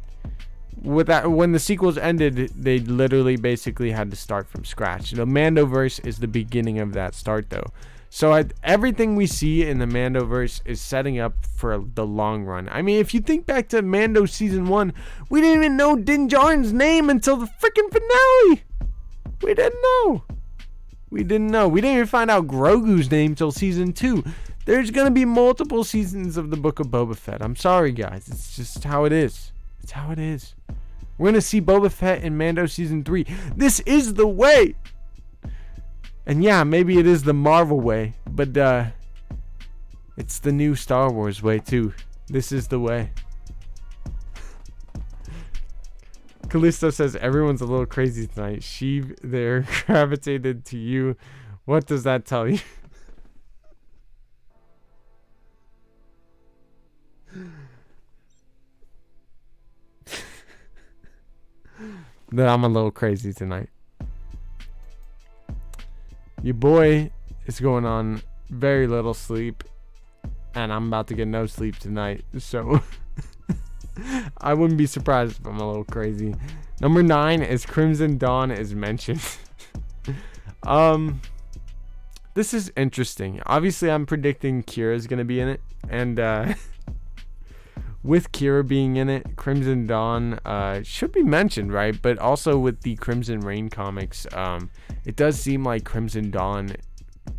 with that, when the sequels ended, they literally basically had to start from scratch. The Mandoverse is the beginning of that start, though. So everything we see in the Mandoverse is setting up for the long run. I mean, if you think back to Mando Season 1, we didn't even know Din Djarin's name until the freaking finale. We didn't know. We didn't even find out Grogu's name till Season 2. There's going to be multiple seasons of the Book of Boba Fett. I'm sorry, guys. It's just how it is. It's how it is. We're going to see Boba Fett in Mando Season 3. This is the way. And yeah, maybe it is the Marvel way. But it's the new Star Wars way, too. This is the way. Callisto says everyone's a little crazy tonight. Sheev there gravitated to you. What does that tell you? That I'm a little crazy tonight. Your boy is going on very little sleep, and I'm about to get no sleep tonight. So I wouldn't be surprised if I'm a little crazy. Number 9 is Crimson Dawn is mentioned. This is interesting. Obviously, I'm predicting Qira is going to be in it, and with Qira being in it, Crimson Dawn should be mentioned, right? But also with the Crimson Reign comics, it does seem like Crimson Dawn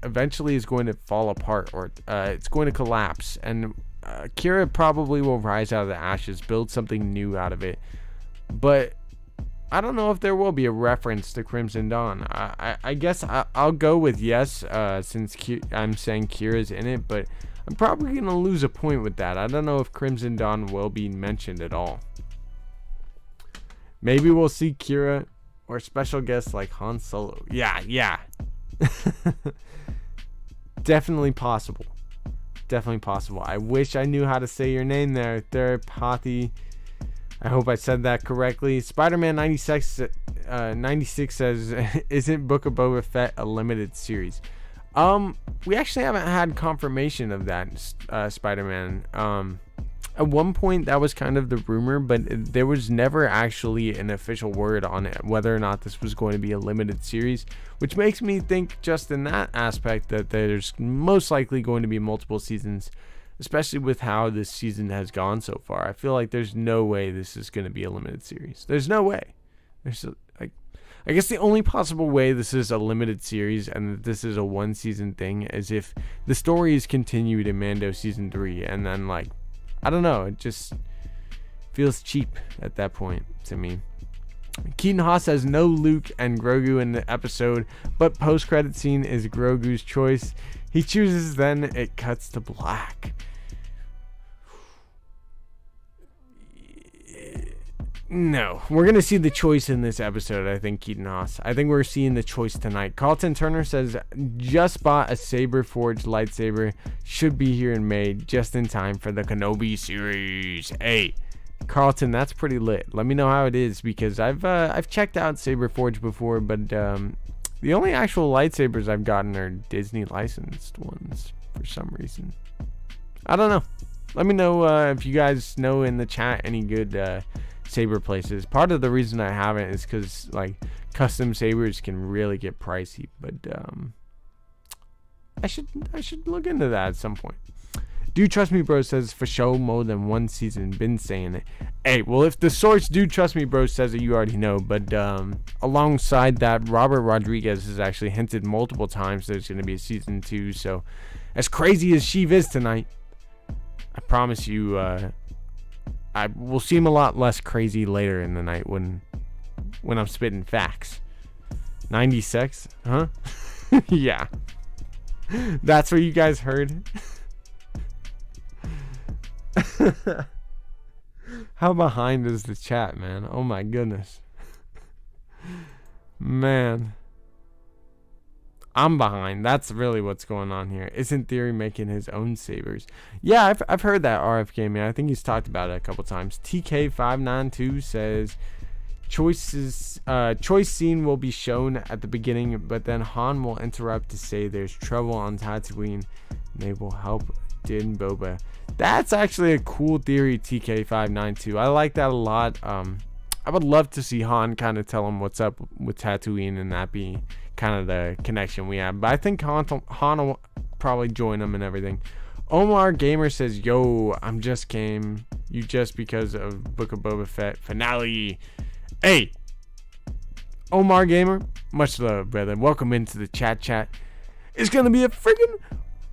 eventually is going to fall apart, or it's going to collapse, and Qira probably will rise out of the ashes, build something new out of it. But I don't know if there will be a reference to Crimson Dawn. I guess I'll go with yes, since I'm saying Kira's in it, but I'm probably going to lose a point with that. I don't know if Crimson Dawn will be mentioned at all. Maybe we'll see Qira or special guests like Han Solo. Yeah. Definitely possible. I wish I knew how to say your name there, Therapathy. I hope I said that correctly. Spider-Man 96 says, isn't Book of Boba Fett a limited series? We actually haven't had confirmation of that, Spider-Man. At one point, that was kind of the rumor, but there was never actually an official word on it, whether or not this was going to be a limited series, which makes me think just in that aspect that there's most likely going to be multiple seasons, especially with how this season has gone so far. I feel like there's no way this is going to be a limited series. There's no way. I guess the only possible way this is a limited series and that this is a one season thing is if the story is continued in Mando Season 3 and then, like, I don't know, it just feels cheap at that point to me. Keaton Haas has no Luke and Grogu in the episode, but post-credit scene is Grogu's choice. He chooses, then it cuts to black. No, we're going to see the choice in this episode, I think, Keaton Haas. I think we're seeing the choice tonight. Carlton Turner says, just bought a saber forged lightsaber. Should be here in May, just in time for the Kenobi series. Hey, Carlton, that's pretty lit. Let me know how it is, because I've checked out saber forged before, but the only actual lightsabers I've gotten are Disney licensed ones for some reason. I don't know. Let me know if you guys know in the chat any good saber places. Part of the reason I haven't is because like custom sabers can really get pricey, but I should look into that at some point. Dude Trust Me Bro says, for show more than one season, been saying it. Hey, well, if the source Dude Trust Me Bro says it, you already know, but alongside that, Robert Rodriguez has actually hinted multiple times there's going to be a season 2, so as crazy as Sheev is tonight, I promise you I will seem a lot less crazy later in the night when I'm spitting facts. 96? Huh? Yeah. That's what you guys heard? How behind is the chat, man? Oh my goodness. Man. I'm behind. That's really what's going on here. Isn't Theory making his own sabers? Yeah, I've heard that, RFK, man. I think he's talked about it a couple times. TK592 says choice scene will be shown at the beginning, but then Han will interrupt to say there's trouble on Tatooine and they will help Din Boba. That's actually a cool theory, TK592. I like that a lot. I would love to see Han kind of tell him what's up with Tatooine and that be kind of the connection we have. But I think Han will probably join him and everything. Omar Gamer says, yo, I'm just came. You just because of Book of Boba Fett finale. Hey, Omar Gamer, much love, brother. Welcome into the chat. It's going to be a freaking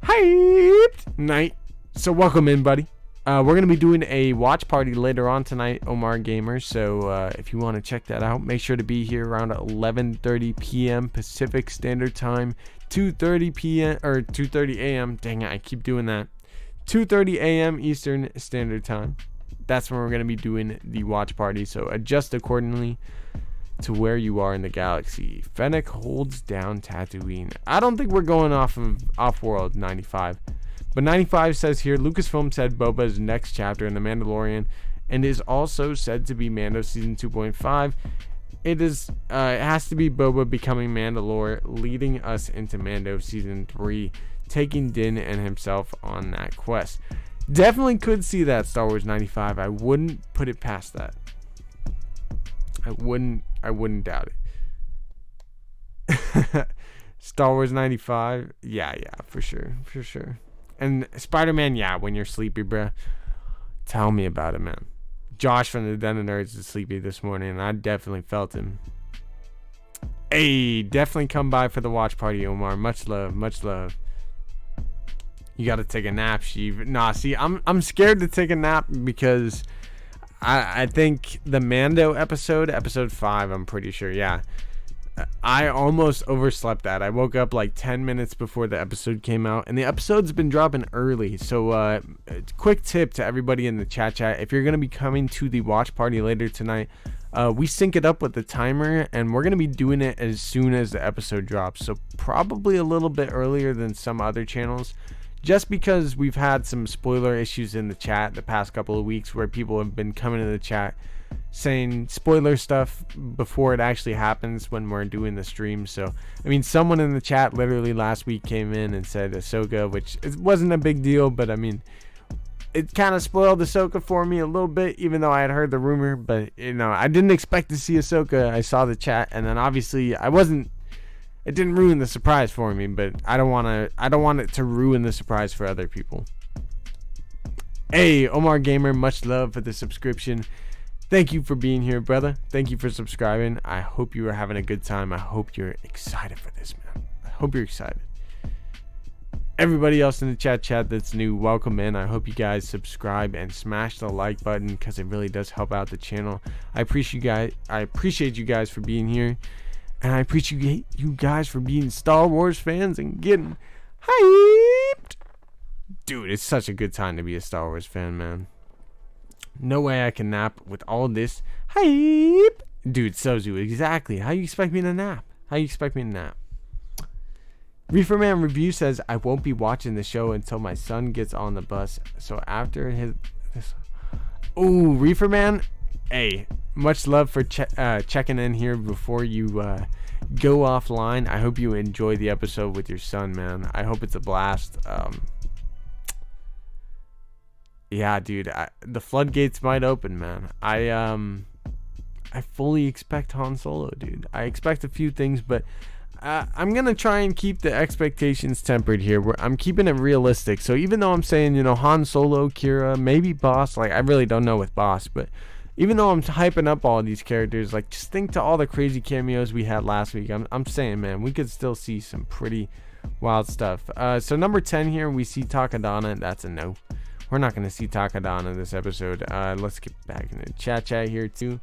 hyped night. So welcome in, buddy. We're going to be doing a watch party later on tonight, Omar Gamer. So if you want to check that out, make sure to be here around 11:30 p.m. Pacific Standard Time, 2:30 p.m. or 2:30 a.m. Dang it, I keep doing that. 2:30 a.m. Eastern Standard Time. That's when we're going to be doing the watch party. So adjust accordingly to where you are in the galaxy. Fennec holds down Tatooine. I don't think we're going off of Off-World 95. But 95 says here, Lucasfilm said Boba's next chapter in The Mandalorian and is also said to be Mando Season 2.5. It has to be Boba becoming Mandalore, leading us into Mando Season 3, taking Din and himself on that quest. Definitely could see that, Star Wars 95. I wouldn't put it past that. I wouldn't doubt it. Star Wars 95, yeah, for sure. And Spider-Man, yeah, when you're sleepy, bruh. Tell me about it, man. Josh from the Den of Nerds is sleepy this morning, and I definitely felt him. Hey, definitely come by for the watch party, Omar. Much love. You gotta take a nap, Sheev. Nah, see, I'm scared to take a nap because I think the Mando episode 5, I'm pretty sure, yeah. I almost overslept that. I woke up like 10 minutes before the episode came out, and the episode's been dropping early. So quick tip to everybody in the chat, if you're going to be coming to the watch party later tonight, we sync it up with the timer, and we're going to be doing it as soon as the episode drops. So probably a little bit earlier than some other channels, just because we've had some spoiler issues in the chat the past couple of weeks where people have been coming to the chat saying spoiler stuff before it actually happens when we're doing the stream. So I mean, someone in the chat literally last week came in and said Ahsoka, which it wasn't a big deal, but I mean, it kind of spoiled Ahsoka for me a little bit, even though I had heard the rumor. But you know, I didn't expect to see Ahsoka. I saw the chat, and then obviously it didn't ruin the surprise for me, but I don't want it to ruin the surprise for other people. Hey, Omar Gamer, much love for the subscription. Thank you for being here, brother. Thank you for subscribing. I hope you are having a good time. I hope you're excited for this, man. I hope you're excited. Everybody else in the chat that's new, welcome in. I hope you guys subscribe and smash the like button because it really does help out the channel. I appreciate you guys for being here, and I appreciate you guys for being Star Wars fans and getting hyped. Dude, it's such a good time to be a Star Wars fan, man. No way I can nap with all this hype. Dude, Sozu, exactly. How you expect me to nap? Reeferman Review says, I won't be watching the show until my son gets on the bus. So after his... Ooh, Reeferman. Hey, much love for checking in here before you go offline. I hope you enjoy the episode with your son, man. I hope it's a blast. Yeah, dude, the floodgates might open, man. I fully expect Han Solo, dude. I expect a few things, but I'm gonna try and keep the expectations tempered here. I'm keeping it realistic. So even though I'm saying, Han Solo, Qira, maybe Bosk, like I really don't know with Bosk, but even though I'm hyping up all these characters, like just think to all the crazy cameos we had last week. I'm saying, man, we could still see some pretty wild stuff. So number 10 here, we see Takadana. That's a no. We're not going to see Takadana this episode. Let's get back in the chat here too.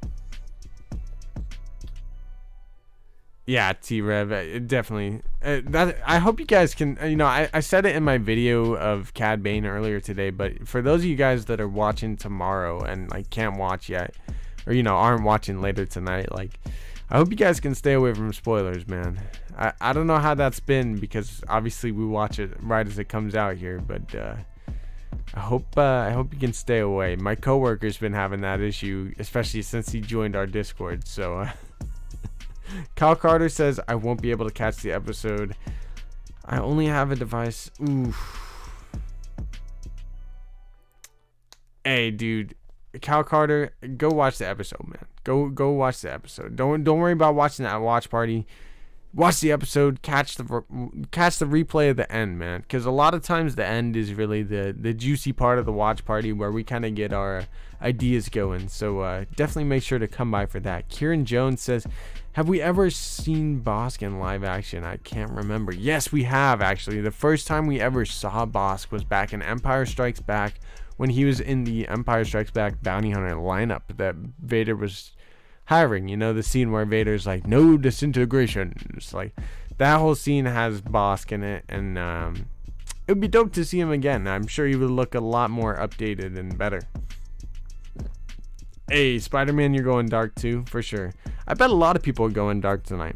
Yeah, T-Rev, definitely. I hope you guys can, I said it in my video of Cad Bane earlier today, but for those of you guys that are watching tomorrow and like can't watch yet, or aren't watching later tonight, like I hope you guys can stay away from spoilers, man. I don't know how that's been because obviously we watch it right as it comes out here, but I hope you can stay away. My coworker's been having that issue, especially since he joined our Discord. So, Kyle Carter says I won't be able to catch the episode. I only have a device. Oof. Hey, dude, Kyle Carter, go watch the episode, man. Go watch the episode. Don't worry about watching that watch party. Watch the episode, catch the replay of the end, man, because a lot of times the end is really the juicy part of the watch party where we kind of get our ideas going. So definitely make sure to come by for that. Kieran Jones says, have we ever seen Bosk in live action? I can't remember. Yes, we have, actually. The first time we ever saw Bosk was back in Empire Strikes Back when he was in the Empire Strikes Back bounty hunter lineup that Vader was hiring. The scene where Vader's like, no disintegration. It's like that whole scene has Bosk in it, and it would be dope to see him again. I'm sure he would look a lot more updated and better. Hey, Spider-Man, you're going dark too, for sure. I bet a lot of people are going dark tonight.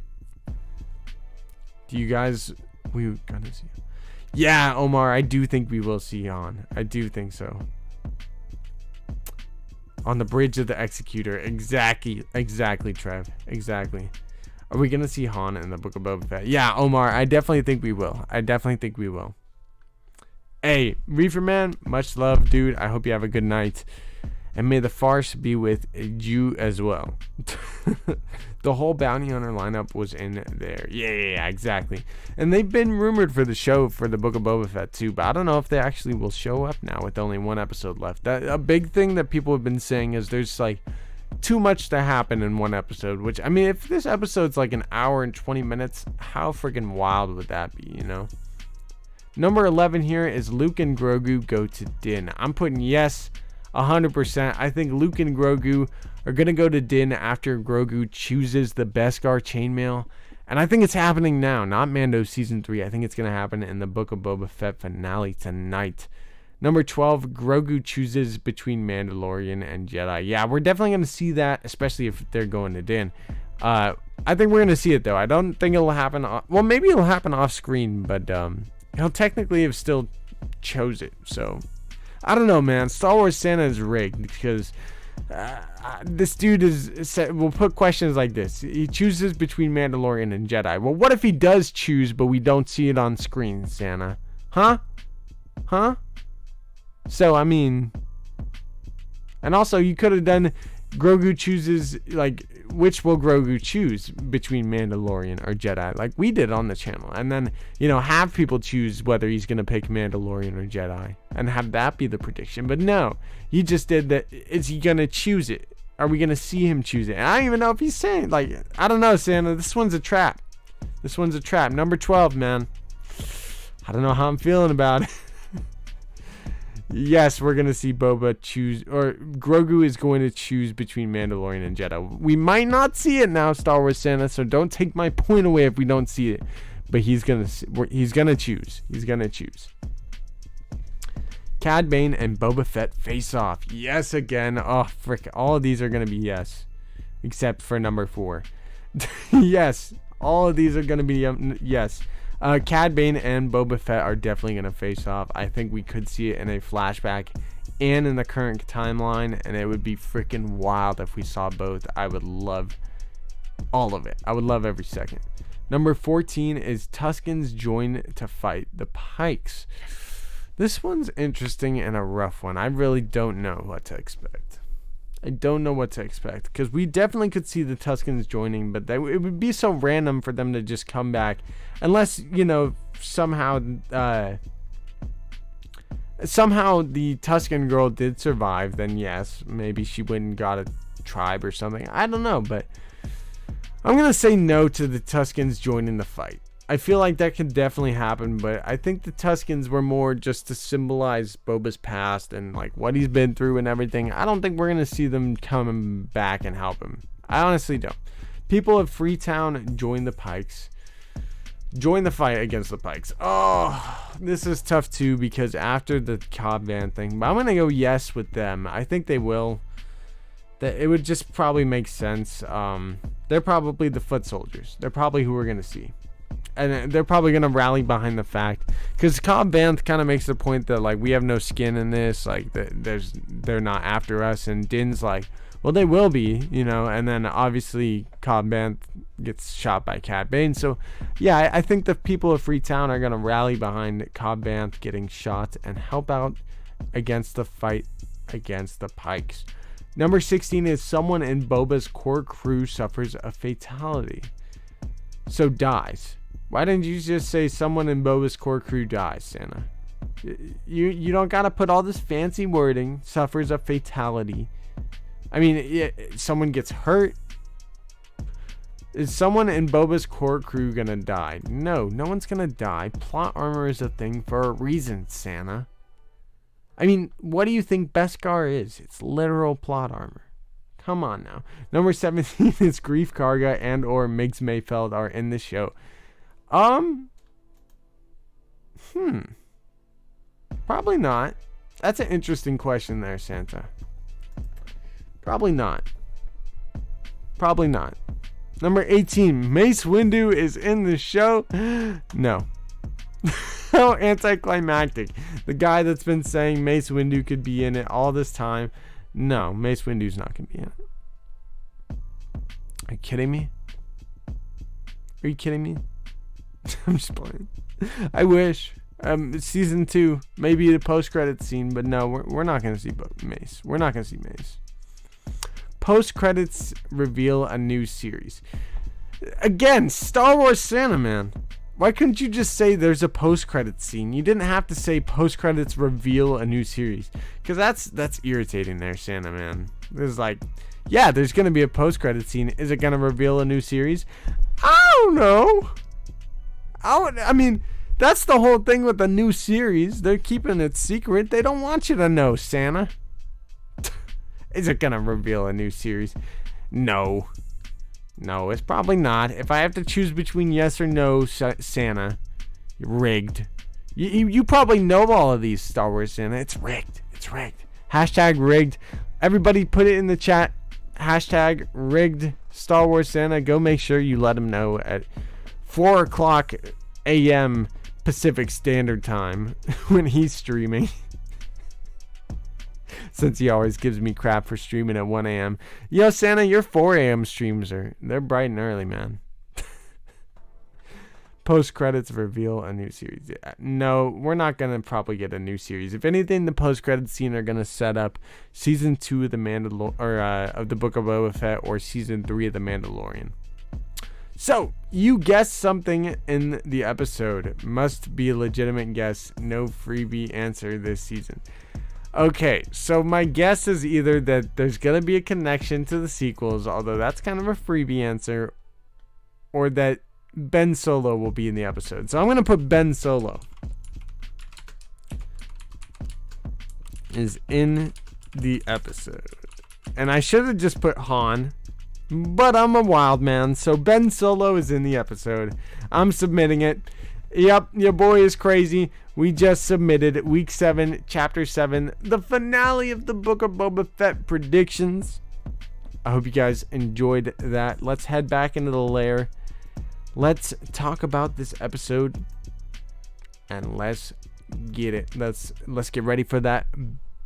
Do you guys? We gonna see? Yeah, Omar, I do think we will see Han. I do think so. On the bridge of the Executor. Exactly, Trev. Exactly. Are we going to see Han in the Book of Boba Fett? Yeah, Omar, I definitely think we will. Hey, Reefer Man, much love, dude. I hope you have a good night. And may the farce be with you as well. The whole bounty hunter lineup was in there. Yeah, exactly. And they've been rumored for the show for the Book of Boba Fett too, but I don't know if they actually will show up now with only one episode left. A big thing that people have been saying is there's like too much to happen in one episode, which, I mean, if this episode's like an hour and 20 minutes, how freaking wild would that be, Number 11 here is Luke and Grogu go to Din. I'm putting yes, 100%. I think Luke and Grogu are going to go to Din after Grogu chooses the Beskar Chainmail. And I think it's happening now, not Mando Season 3. I think it's going to happen in the Book of Boba Fett finale tonight. Number 12, Grogu chooses between Mandalorian and Jedi. Yeah, we're definitely going to see that, especially if they're going to Din. I think we're going to see it, though. I don't think it'll happen. Well, maybe it'll happen off screen, but he'll technically have still chose it. So, I don't know, man. Star Wars Santa is rigged because this dude will put questions like this. He chooses between Mandalorian and Jedi. Well, what if he does choose, but we don't see it on screen, Santa? Huh? So, I mean, and also you could have done Grogu chooses, like, which will Grogu choose between Mandalorian or Jedi, like we did on the channel, and then, have people choose whether he's going to pick Mandalorian or Jedi and have that be the prediction. But no, he just did that. Is he going to choose it? Are we going to see him choose it? And I don't even know if he's saying, like, I don't know, Santa. This one's a trap. Number 12, man. I don't know how I'm feeling about it. Yes, we're going to see Boba choose, or Grogu is going to choose between Mandalorian and Jedi. We might not see it now, Star Wars Santa, so don't take my point away if we don't see it. But he's going to choose. He's going to choose. Cad Bane and Boba Fett face off. Yes, again. Oh, frick. All of these are going to be yes. Except for number 4. Yes. All of these are going to be yes. Cad Bane and Boba Fett are definitely going to face off. I think we could see it in a flashback and in the current timeline, and it would be freaking wild if we saw both. I would love all of it. I would love every second. Number 14 is Tuskens join to fight the Pykes. This one's interesting and a rough one. I really don't know what to expect. I don't know what to expect, because we definitely could see the Tuskens joining, but it would be so random for them to just come back, unless, you know, somehow the Tusken girl did survive. Then yes, maybe she went and got a tribe or something. I don't know, but I'm gonna say no to the Tuskens joining the fight. I feel like that could definitely happen, but I think the Tuskens were more just to symbolize Boba's past and like what he's been through and everything. I don't think we're going to see them coming back and help him. I honestly don't. People of Freetown join the Pykes. Join the fight against the Pykes. Oh, this is tough too, because after the Cad Bane thing, but I'm going to go yes with them. I think they will. That it would just probably make sense. They're probably the foot soldiers. They're probably who we're going to see. And they're probably going to rally behind the fact, because Cad Bane kind of makes the point that like we have no skin in this, like they're not after us, and Din's like, well, they will be, you know. And then obviously Cad Bane gets shot by Cad Bane. So yeah, I think the people of Freetown are going to rally behind Cad Bane getting shot and help out against the fight against the Pykes. Number 16 is someone in Boba's core crew suffers a fatality, so dies. Why didn't you just say someone in Boba's core crew dies, Santa? You don't gotta put all this fancy wording. Suffers a fatality. I mean, someone gets hurt. Is someone in Boba's core crew gonna die? No one's gonna die. Plot armor is a thing for a reason, Santa. I mean, what do you think Beskar is? It's literal plot armor. Come on now. Number 17 is Grief Karga and or Migs Mayfeld are in the show. Probably not. That's an interesting question there, Santa. Probably not. Number 18, Mace Windu is in the show. No. How anticlimactic. The guy that's been saying Mace Windu could be in it all this time. No, Mace Windu's not going to be in it. Are you kidding me? I'm just playing. I wish. Season 2, maybe the post-credits scene, but no, we're not going to see Mace. We're not going to see Mace. Post-credits reveal a new series. Again, Star Wars Santa, man. Why couldn't you just say there's a post-credits scene? You didn't have to say post-credits reveal a new series, because that's irritating there, Santa, man. There's like, yeah, there's going to be a post-credits scene. Is it going to reveal a new series? I don't know. I mean, that's the whole thing with the new series. They're keeping it secret. They don't want you to know, Santa. Is it going to reveal a new series? No, it's probably not. If I have to choose between yes or no, Santa, you're rigged. You probably know all of these, Star Wars Santa. It's rigged. Hashtag rigged. Everybody put it in the chat. Hashtag rigged Star Wars Santa. Go make sure you let him know at 4 o'clock a.m. Pacific Standard Time when he's streaming. Since he always gives me crap for streaming at 1 a.m. Yo, Santa, your 4 a.m. streams they're bright and early, man. Post-credits reveal a new series. No, we're not going to probably get a new series. If anything, the post-credits scene are going to set up Season 2 of the of the Book of Boba Fett or Season 3 of the Mandalorian. So, you guessed something in the episode. Must be a legitimate guess. No freebie answer this season. Okay, so my guess is either that there's going to be a connection to the sequels, although that's kind of a freebie answer, or that Ben Solo will be in the episode. So I'm going to put Ben Solo. is in the episode. And I should have just put Han, but I'm a wild man, so Ben Solo is in the episode. I'm submitting it. Yep, your boy is crazy. We just submitted Week 7, Chapter 7, the finale of the Book of Boba Fett predictions. I hope you guys enjoyed that. Let's head back into the lair. Let's talk about this episode. And let's get it. Let's get ready for that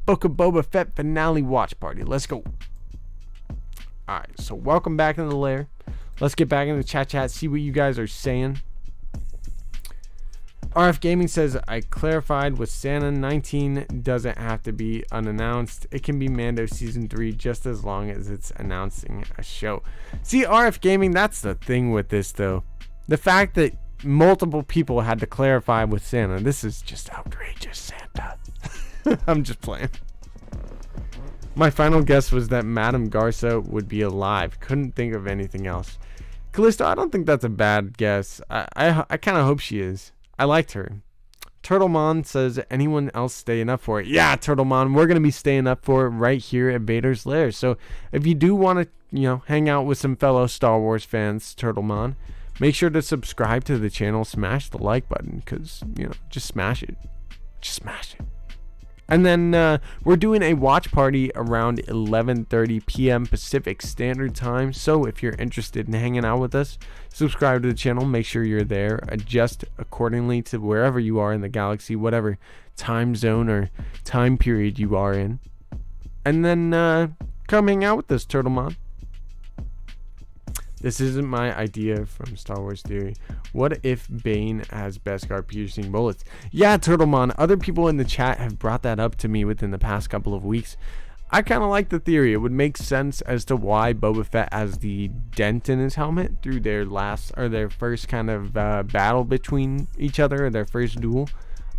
Book of Boba Fett finale watch party. Let's go. Alright, so welcome back into the lair. Let's get back into the chat, see what you guys are saying. RF Gaming says, I clarified with Santa 19 doesn't have to be unannounced. It can be Mando Season 3 just as long as it's announcing a show. See, RF Gaming, that's the thing with this, though. The fact that multiple people had to clarify with Santa. This is just outrageous, Santa. I'm just playing. My final guess was that Madame Garza would be alive. Couldn't think of anything else. Callisto, I don't think that's a bad guess. I kind of hope she is. I liked her. Turtlemon says, anyone else staying up for it? Yeah, Turtlemon, we're going to be staying up for it right here at Vader's Lair. So if you do want to, hang out with some fellow Star Wars fans, Turtlemon, make sure to subscribe to the channel. Smash the like button because, just smash it. Just smash it. And then we're doing a watch party around 11:30 p.m. Pacific Standard Time. So if you're interested in hanging out with us, subscribe to the channel. Make sure you're there. Adjust accordingly to wherever you are in the galaxy, whatever time zone or time period you are in. And then come hang out with us, Turtlemon. This isn't my idea from Star Wars Theory. What if Bane has Beskar piercing bullets? Yeah, Turtlemon. Other people in the chat have brought that up to me within the past couple of weeks. I kind of like the theory. It would make sense as to why Boba Fett has the dent in his helmet through their first kind of battle between each other, or their first duel.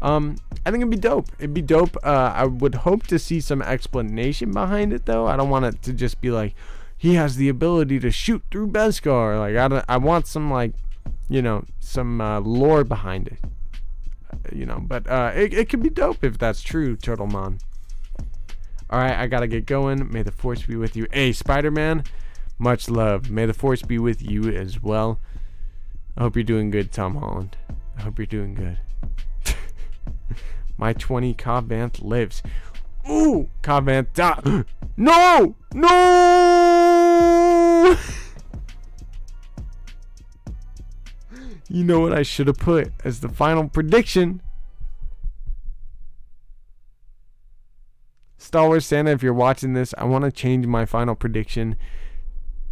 I think it'd be dope. It'd be dope. I would hope to see some explanation behind it, though. I don't want it to just be like, he has the ability to shoot through Beskar. Like, I want some, some lore behind it. But it could be dope if that's true, Turtlemon. Alright, I gotta get going. May the Force be with you. Hey, Spider-Man, much love. May the Force be with you as well. I hope you're doing good, Tom Holland. I hope you're doing good. My 20 Cobb Vanth lives. Ooh, Cobb Vanth die. No! No! You know what I should have put as the final prediction? Star Wars Santa, if you're watching this, I want to change my final prediction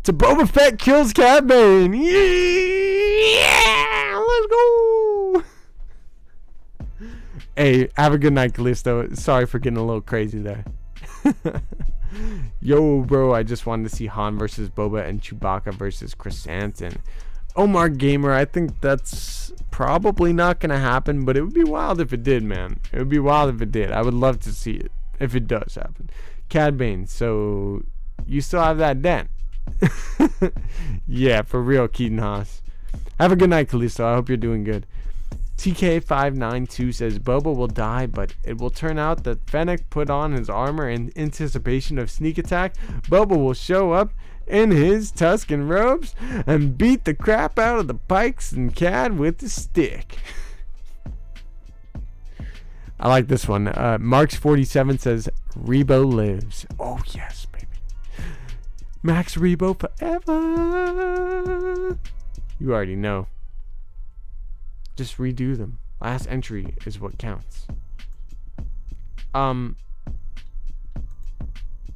to Boba Fett kills Cad Bane. Yeah! Let's go! Hey, have a good night, Callisto. Sorry for getting a little crazy there. Yo, bro, I just wanted to see Han versus Boba and Chewbacca versus Chrysanthemum. Omar Gamer, I think that's probably not going to happen, but it would be wild if it did, man. It would be wild if it did. I would love to see it if it does happen. Cad Bane, so you still have that dent. Yeah, for real, Keaton Haas. Have a good night, Callisto. I hope you're doing good. TK592 says Boba will die, but it will turn out that Fennec put on his armor in anticipation of sneak attack. Boba will show up in his Tusken robes and beat the crap out of the Pykes and Cad with the stick. I like this one. Marks47 says Rebo lives. Oh yes, baby. Max Rebo forever. You already know. Just redo them. Last entry is what counts.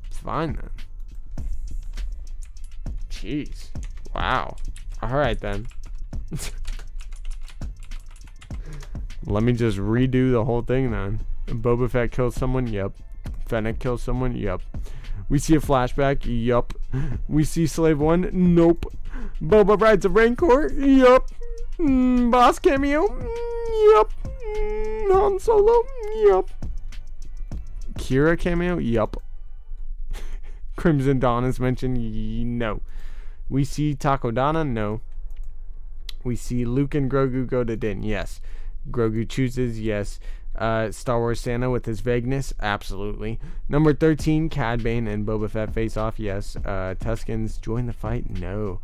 It's fine then. Jeez. Wow. Alright then. Let me just redo the whole thing then. Boba Fett kills someone? Yep. Fennec kills someone? Yep. We see a flashback? Yup. We see Slave 1? Nope. Boba rides a Rancor? Yup. Bosk cameo? Yup. Han Solo? Yup. Qira cameo? Yup. Crimson Dawn is mentioned? No. We see Takodana? No. We see Luke and Grogu go to Din? Yes. Grogu chooses? Yes. Star Wars Santa with his vagueness, absolutely. Number 13, Cad Bane and Boba Fett face off, yes. Tuskens join the fight, no.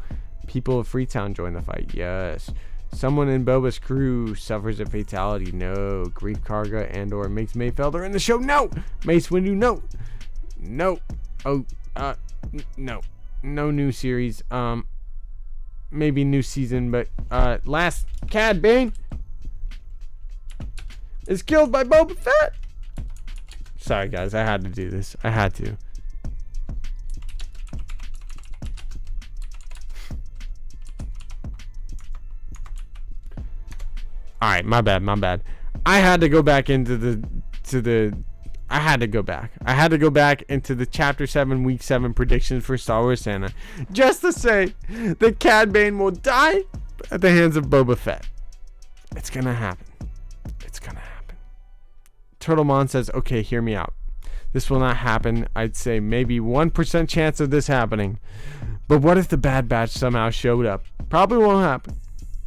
People of Freetown join the fight, yes. Someone in Boba's crew suffers a fatality, no. Grief Karga and or makes Mayfelder in the show, no. Mace Windu, no. No. Oh, no. No new series. Maybe new season, but last, Cad Bane is killed by Boba Fett. Sorry guys, I had to do this. I had to. All right, my bad. I had to go back into I had to go back into the Chapter 7, Week 7 predictions for Star Wars Santa, just to say that Cad Bane will die at the hands of Boba Fett. It's gonna happen. Turtlemon says, okay, hear me out. This will not happen. I'd say maybe 1% chance of this happening. But what if the Bad Batch somehow showed up? Probably won't happen.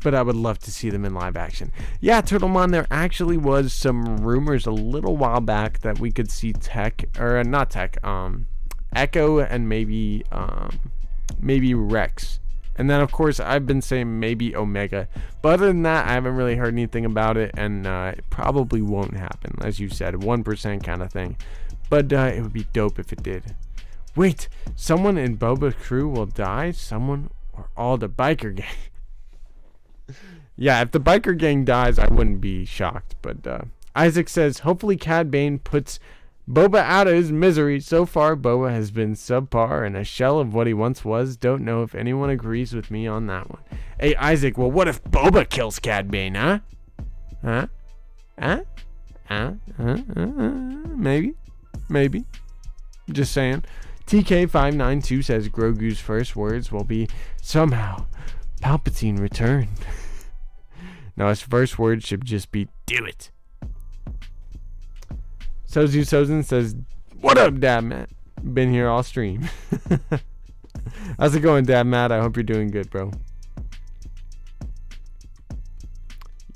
But I would love to see them in live action. Yeah, Turtlemon, there actually was some rumors a little while back that we could see Echo and maybe Rex. And then, of course, I've been saying maybe Omega. But other than that, I haven't really heard anything about it. And it probably won't happen. As you said, 1% kind of thing. But it would be dope if it did. Wait, someone in Boba's crew will die? Someone or all the biker gang? Yeah, if the biker gang dies, I wouldn't be shocked. But Isaac says, hopefully Cad Bane puts Boba out of his misery. So far, Boba has been subpar and a shell of what he once was. Don't know if anyone agrees with me on that one. Hey, Isaac, well, what if Boba kills Cad Bane, huh? Maybe. Just saying. TK592 says Grogu's first words will be, somehow, Palpatine returned. Now, his first words should just be, do it. Sozu Sozin says, what up, Dad Matt? Been here all stream. How's it going, Dad Matt? I hope you're doing good, bro.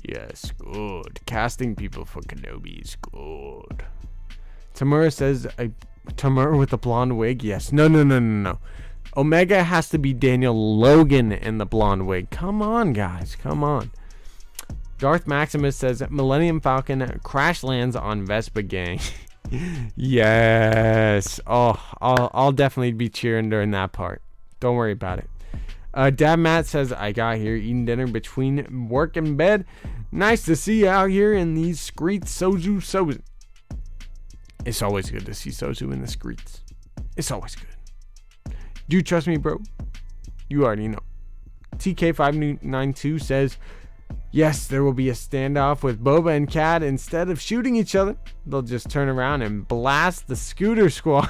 Yes, good. Casting people for Kenobi is good. Tamura says, Tamura with the blonde wig? Yes. No. Omega has to be Daniel Logan in the blonde wig. Come on, guys. Come on. Darth Maximus says Millennium Falcon crash lands on Vespa Gang. Yes. Oh, I'll definitely be cheering during that part. Don't worry about it. Dad Matt says, I got here eating dinner between work and bed. Nice to see you out here in these streets, Sozu. It's always good to see Sozu in the streets. It's always good. Do you trust me, bro? You already know. TK592 says, yes, there will be a standoff with Boba and Cad. Instead of shooting each other, they'll just turn around and blast the scooter squad.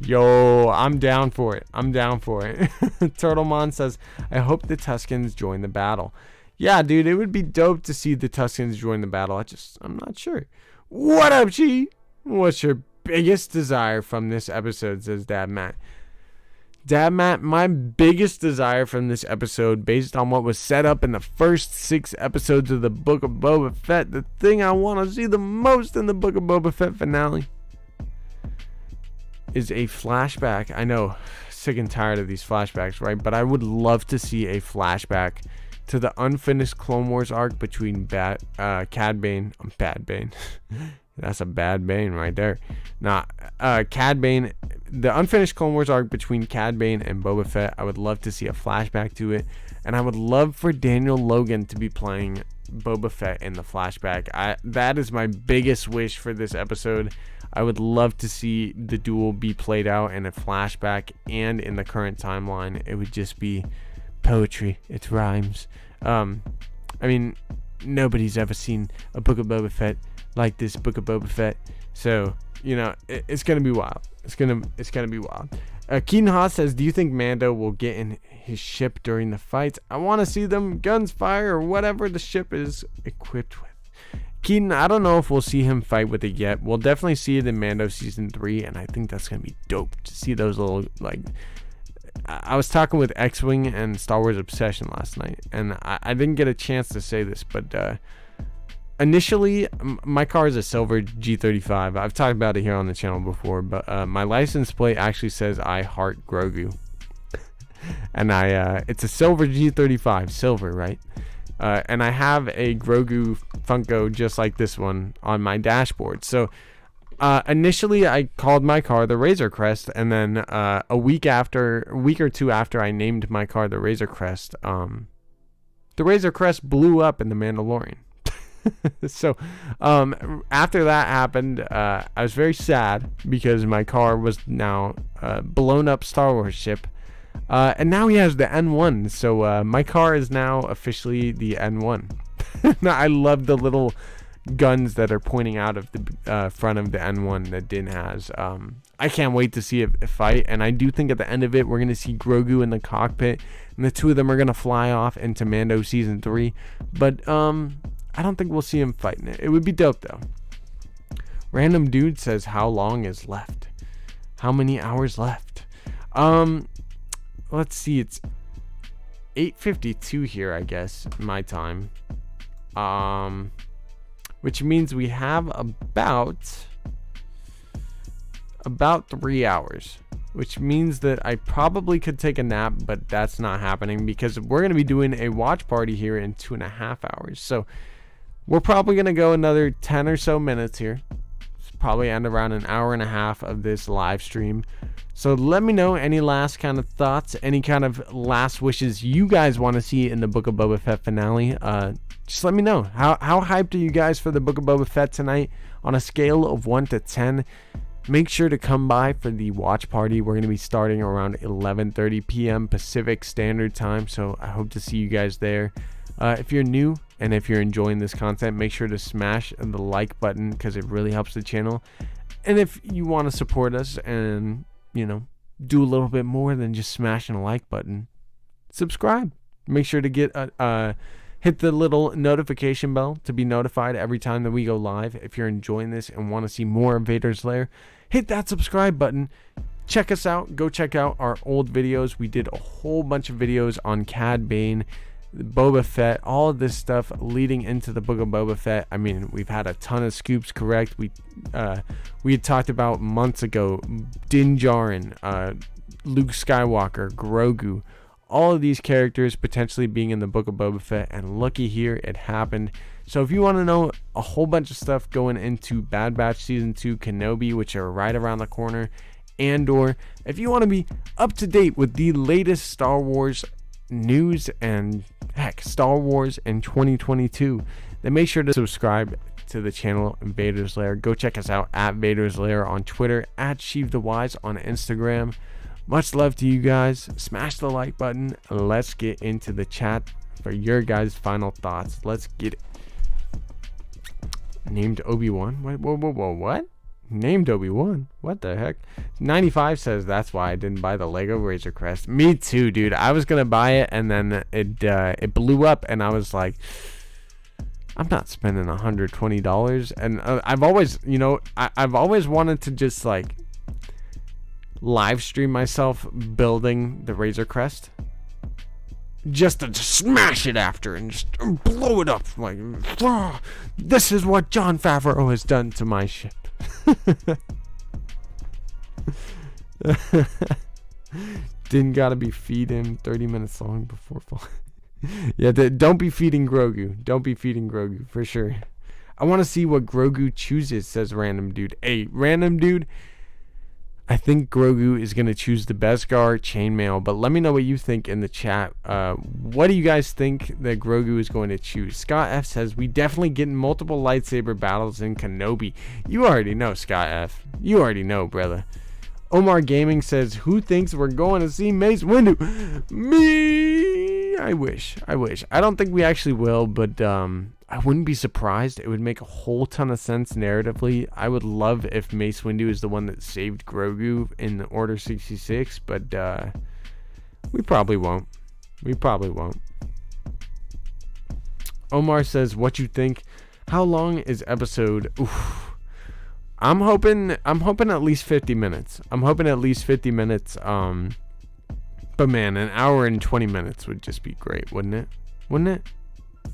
Yo, I'm down for it. Turtlemon says, I hope the Tuskens join the battle. Yeah, dude, it would be dope to see the Tuskens join the battle. I'm not sure. What up, Chi? What's your biggest desire from this episode, says Dad Matt. Dad Matt, my biggest desire from this episode, based on what was set up in the first 6 episodes of the Book of Boba Fett, the thing I want to see the most in the Book of Boba Fett finale, is a flashback. I know, sick and tired of these flashbacks, right? But I would love to see a flashback to the unfinished Clone Wars arc between Cad Bane. Bad Bane. That's a bad Bane right there. Cad Bane. The unfinished Clone Wars arc between Cad Bane and Boba Fett. I would love to see a flashback to it. And I would love for Daniel Logan to be playing Boba Fett in the flashback. That is my biggest wish for this episode. I would love to see the duel be played out in a flashback and in the current timeline. It would just be poetry. It rhymes. I mean, nobody's ever seen a Book of Boba Fett like this Book of Boba Fett. So, you know, it's gonna be wild. It's gonna be wild. Keaton Haas says, do you think Mando will get in his ship during the fights? I want to see them guns fire or whatever the ship is equipped with. Keaton, I don't know if we'll see him fight with it yet. We'll definitely see it in Mando Season 3, and I think that's going to be dope to see those little, like... I was talking with X-Wing and Star Wars Obsession last night, and I didn't get a chance to say this, but initially, my car is a silver G35. I've talked about it here on the channel before, but my license plate actually says I heart Grogu. And it's a silver G35, silver, right? And I have a Grogu Funko just like this one on my dashboard. So initially I called my car the Razor Crest, and then a week or two after I named my car the Razor Crest, the Razor Crest blew up in the Mandalorian. So after that happened, I was very sad because my car was now blown up Star Wars ship. And now he has the N1, so my car is now officially the N1. I love the little guns that are pointing out of the front of the N1 that Din has. I can't wait to see it fight, and I do think at the end of it we're going to see Grogu in the cockpit, and the two of them are going to fly off into Mando Season 3, but I don't think we'll see him fighting it. It would be dope, though. Random Dude says, how long is left? How many hours left? Let's see, it's 8:52 here, I guess, my time. Which means we have about 3 hours. Which means that I probably could take a nap, but that's not happening because we're going to be doing a watch party here in 2.5 hours. So we're probably going to go another 10 or so minutes here. It's probably end around an hour and a half of this live stream. So let me know any last kind of thoughts, any kind of last wishes you guys want to see in the Book of Boba Fett finale. Just let me know. How hyped are you guys for the Book of Boba Fett tonight? On a scale of 1 to 10, make sure to come by for the watch party. We're going to be starting around 11:30 p.m. Pacific Standard Time, so I hope to see you guys there. If you're new and if you're enjoying this content, make sure to smash the like button because it really helps the channel. And if you want to support us and do a little bit more than just smashing a like button, subscribe. Make sure to get hit the little notification bell to be notified every time that we go live. If you're enjoying this and want to see more of Vader's Lair, hit that subscribe button. Check us out. Go check out our old videos. We did a whole bunch of videos on Cad Bane, Boba Fett, all of this stuff leading into the Book of Boba Fett. I mean, we've had a ton of scoops, correct? We had talked about months ago Din Djarin, Luke Skywalker, Grogu, all of these characters potentially being in the Book of Boba Fett, and looky here, it happened. So if you want to know a whole bunch of stuff going into Bad Batch Season 2, Kenobi, which are right around the corner, Andor, if you want to be up to date with the latest Star Wars news and heck, Star Wars in 2022, then make sure to subscribe to the channel Vader's Lair. Go check us out at Vader's Lair on Twitter, at Sheev the Wise on Instagram. Much love to you guys. Smash the like button. Let's get into the chat for your guys' final thoughts. Let's get it. Named Obi-Wan? What? Named Obi-Wan? What the heck? 95 says that's why I didn't buy the Lego Razor Crest. Me too, dude. I was gonna buy it and then it blew up, and I was like, I'm not spending $120. And I've always, I've always wanted to just like live stream myself building the Razor Crest, just to smash it after and just blow it up. Like, this is what Jon Favreau has done to my ship. Didn't gotta be feed him 30 minutes long before fall. Yeah, don't be feeding Grogu. Don't be feeding Grogu for sure. I want to see what Grogu chooses, says Random Dude. Hey, Random Dude, I think Grogu is going to choose the Beskar Chainmail, but let me know what you think in the chat. What do you guys think that Grogu is going to choose? Scott F says, we definitely get multiple lightsaber battles in Kenobi. You already know, Scott F. You already know, brother. Omar Gaming says, who thinks we're going to see Mace Windu? Me! I wish. I don't think we actually will, but I wouldn't be surprised. It would make a whole ton of sense narratively. I would love if Mace Windu is the one that saved Grogu in Order 66, but we probably won't. Omar says, what you think? How long is episode? Oof. I'm hoping at least 50 minutes. But man, an hour and 20 minutes would just be great, wouldn't it?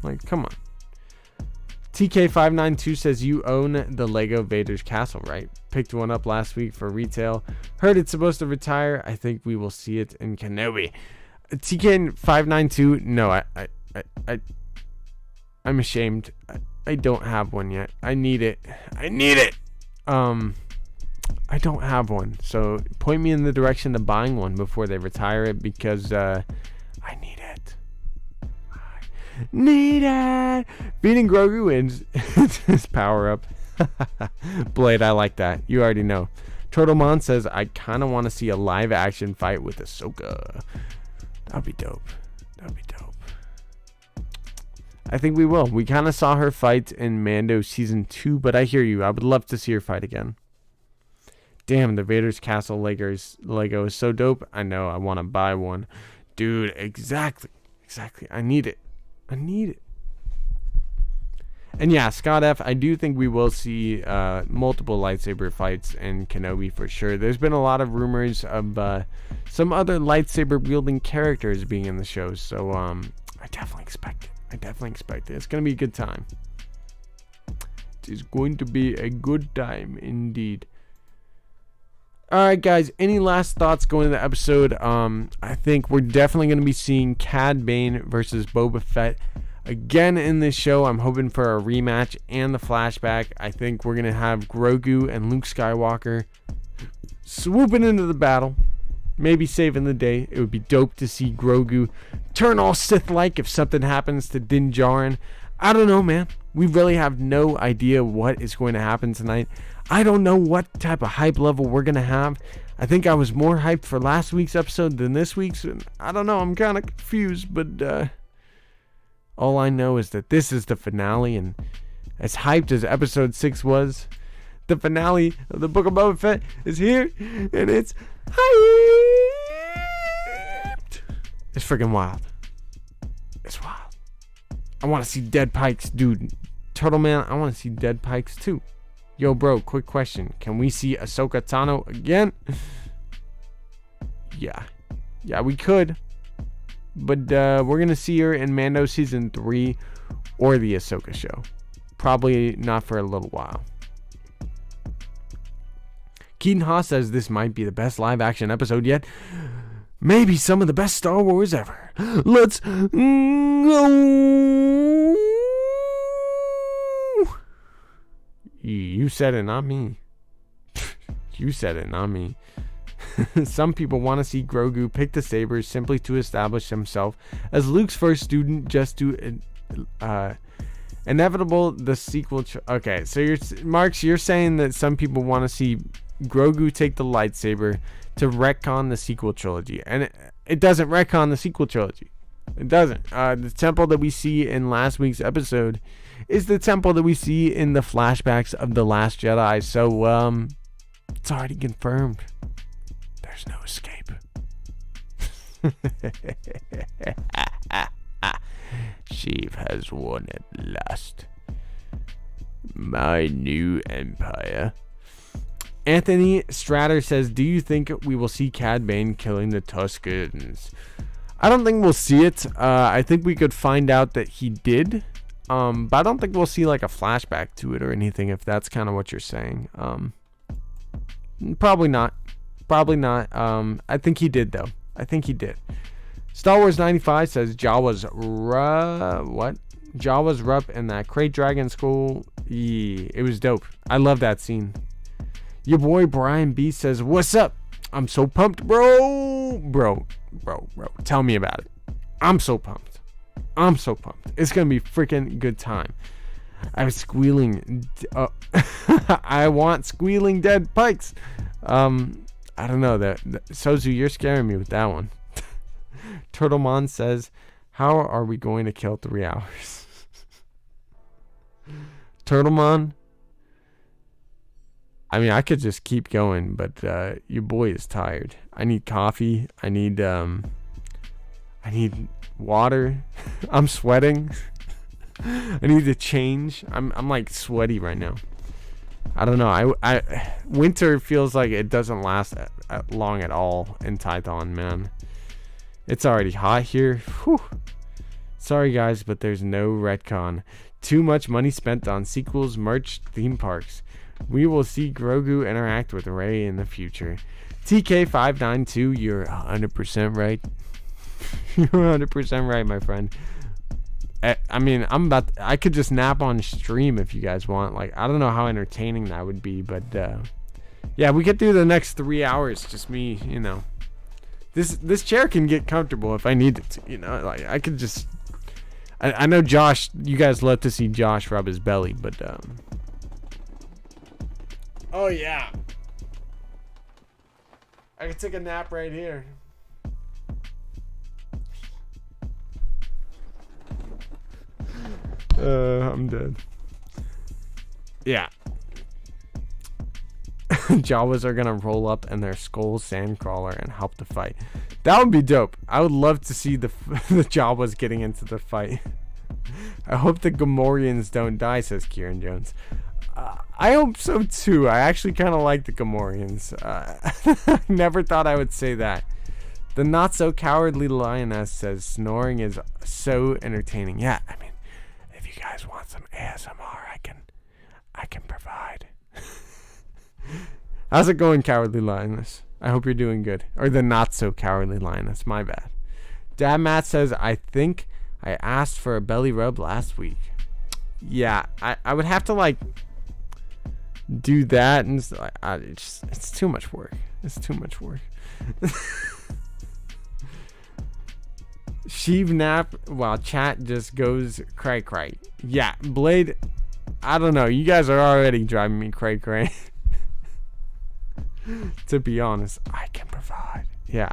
Like, come on. TK592 says you own the Lego Vader's castle, right? Picked one up last week for retail. Heard it's supposed to retire. I think we will see it in Kenobi. TK592, no, I'm ashamed. I don't have one yet. I need it. I don't have one. So point me in the direction of buying one before they retire it, because I need it. Beating Grogu wins his power up. Blade, I like that. You already know. Turtlemon says, I kind of want to see a live action fight with Ahsoka. That'd be dope. I think we will. We kind of saw her fight in Mando season 2, but I hear you. I would love to see her fight again. Damn, the Vader's Castle Lego is so dope. I know. I want to buy one. Dude, exactly. I need it. And yeah, Scott F, I do think we will see multiple lightsaber fights in Kenobi for sure. There's been a lot of rumors of some other lightsaber wielding characters being in the show, so I definitely expect it. It's going to be a good time. It's going to be a good time indeed. Alright guys, any last thoughts going into the episode? I think we're definitely going to be seeing Cad Bane versus Boba Fett again in this show. I'm hoping for a rematch and the flashback. I think we're going to have Grogu and Luke Skywalker swooping into the battle, maybe saving the day. It would be dope to see Grogu turn all Sith-like if something happens to Din Djarin. I don't know, man. We really have no idea what is going to happen tonight. I don't know what type of hype level we're going to have. I think I was more hyped for last week's episode than this week's. I don't know. I'm kind of confused, but all I know is that this is the finale, and as hyped as episode 6 was, the finale of the Book of Boba Fett is here, and it's hyped. It's freaking wild. It's wild. I want to see dead pykes, dude. Turtle Man, I want to see dead pykes too. Yo, bro, quick question. Can we see Ahsoka Tano again? Yeah, we could. But we're going to see her in Mando Season 3 or the Ahsoka show. Probably not for a little while. Keaton Haas says this might be the best live action episode yet. Maybe some of the best Star Wars ever. Let's go. You said it, not me. You said it, not me. Some people want to see Grogu pick the sabers simply to establish himself as Luke's first student, just to inevitable the sequel. Okay, so you're saying that some people want to see Grogu take the lightsaber to retcon the sequel trilogy, and it doesn't retcon the sequel trilogy. It doesn't. The temple that we see in last week's episode is the temple that we see in the flashbacks of The Last Jedi. So, it's already confirmed. There's no escape. Sheev has won at last. My new empire. Anthony Stratter says, do you think we will see Cad Bane killing the Tuscans? I don't think we'll see it. I think we could find out that he did. But I don't think we'll see like a flashback to it or anything, if that's kind of what you're saying. Probably not. I think he did, though. Star Wars 95 says Jawa's Rup in that Crate Dragon School. Yeah, it was dope. I love that scene. Your boy Brian B says, what's up? I'm so pumped, bro. Tell me about it. I'm so pumped. It's gonna be freaking good time. I was squealing. I want squealing dead pikes. I don't know that. Sozu, you're scaring me with that one. Turtlemon says, how are we going to kill 3 hours? Turtlemon, I mean, I could just keep going, but your boy is tired. I need coffee. I need water. I'm sweating. I need to change. I'm like sweaty right now. I don't know. I winter feels like it doesn't last long at all in Tython, man. It's already hot here. Whew. Sorry guys, but there's no retcon. Too much money spent on sequels, merch, theme parks. We will see Grogu interact with Rey in the future. TK592, you're 100% right. You're 100% right, my friend. I mean, I could just nap on stream if you guys want. Like, I don't know how entertaining that would be, but yeah, we could do the next 3 hours. Just me, you know. This chair can get comfortable if I need it to, you know. Like, I could just. I know Josh. You guys love to see Josh rub his belly, but oh yeah, I could take a nap right here. I'm dead. Yeah. Jawas are gonna roll up in their skull sandcrawler and help the fight. That would be dope. I would love to see the Jawas getting into the fight. I hope the Gamorreans don't die, says Kieran Jones. I hope so too. I actually kind of like the Gamorreans. I never thought I would say that. The not so cowardly lioness says snoring is so entertaining. Yeah, I mean, if you guys want some ASMR, I can provide. How's it going, cowardly lioness? I hope you're doing good. Or the not so cowardly lioness. My bad. Dad Matt says, I think I asked for a belly rub last week. Yeah, I would have to like do that, and it's too much work. It's too much work. Sheev nap while chat just goes cray cray. Yeah, Blade, I don't know. You guys are already driving me cray cray. To be honest, I can provide. Yeah.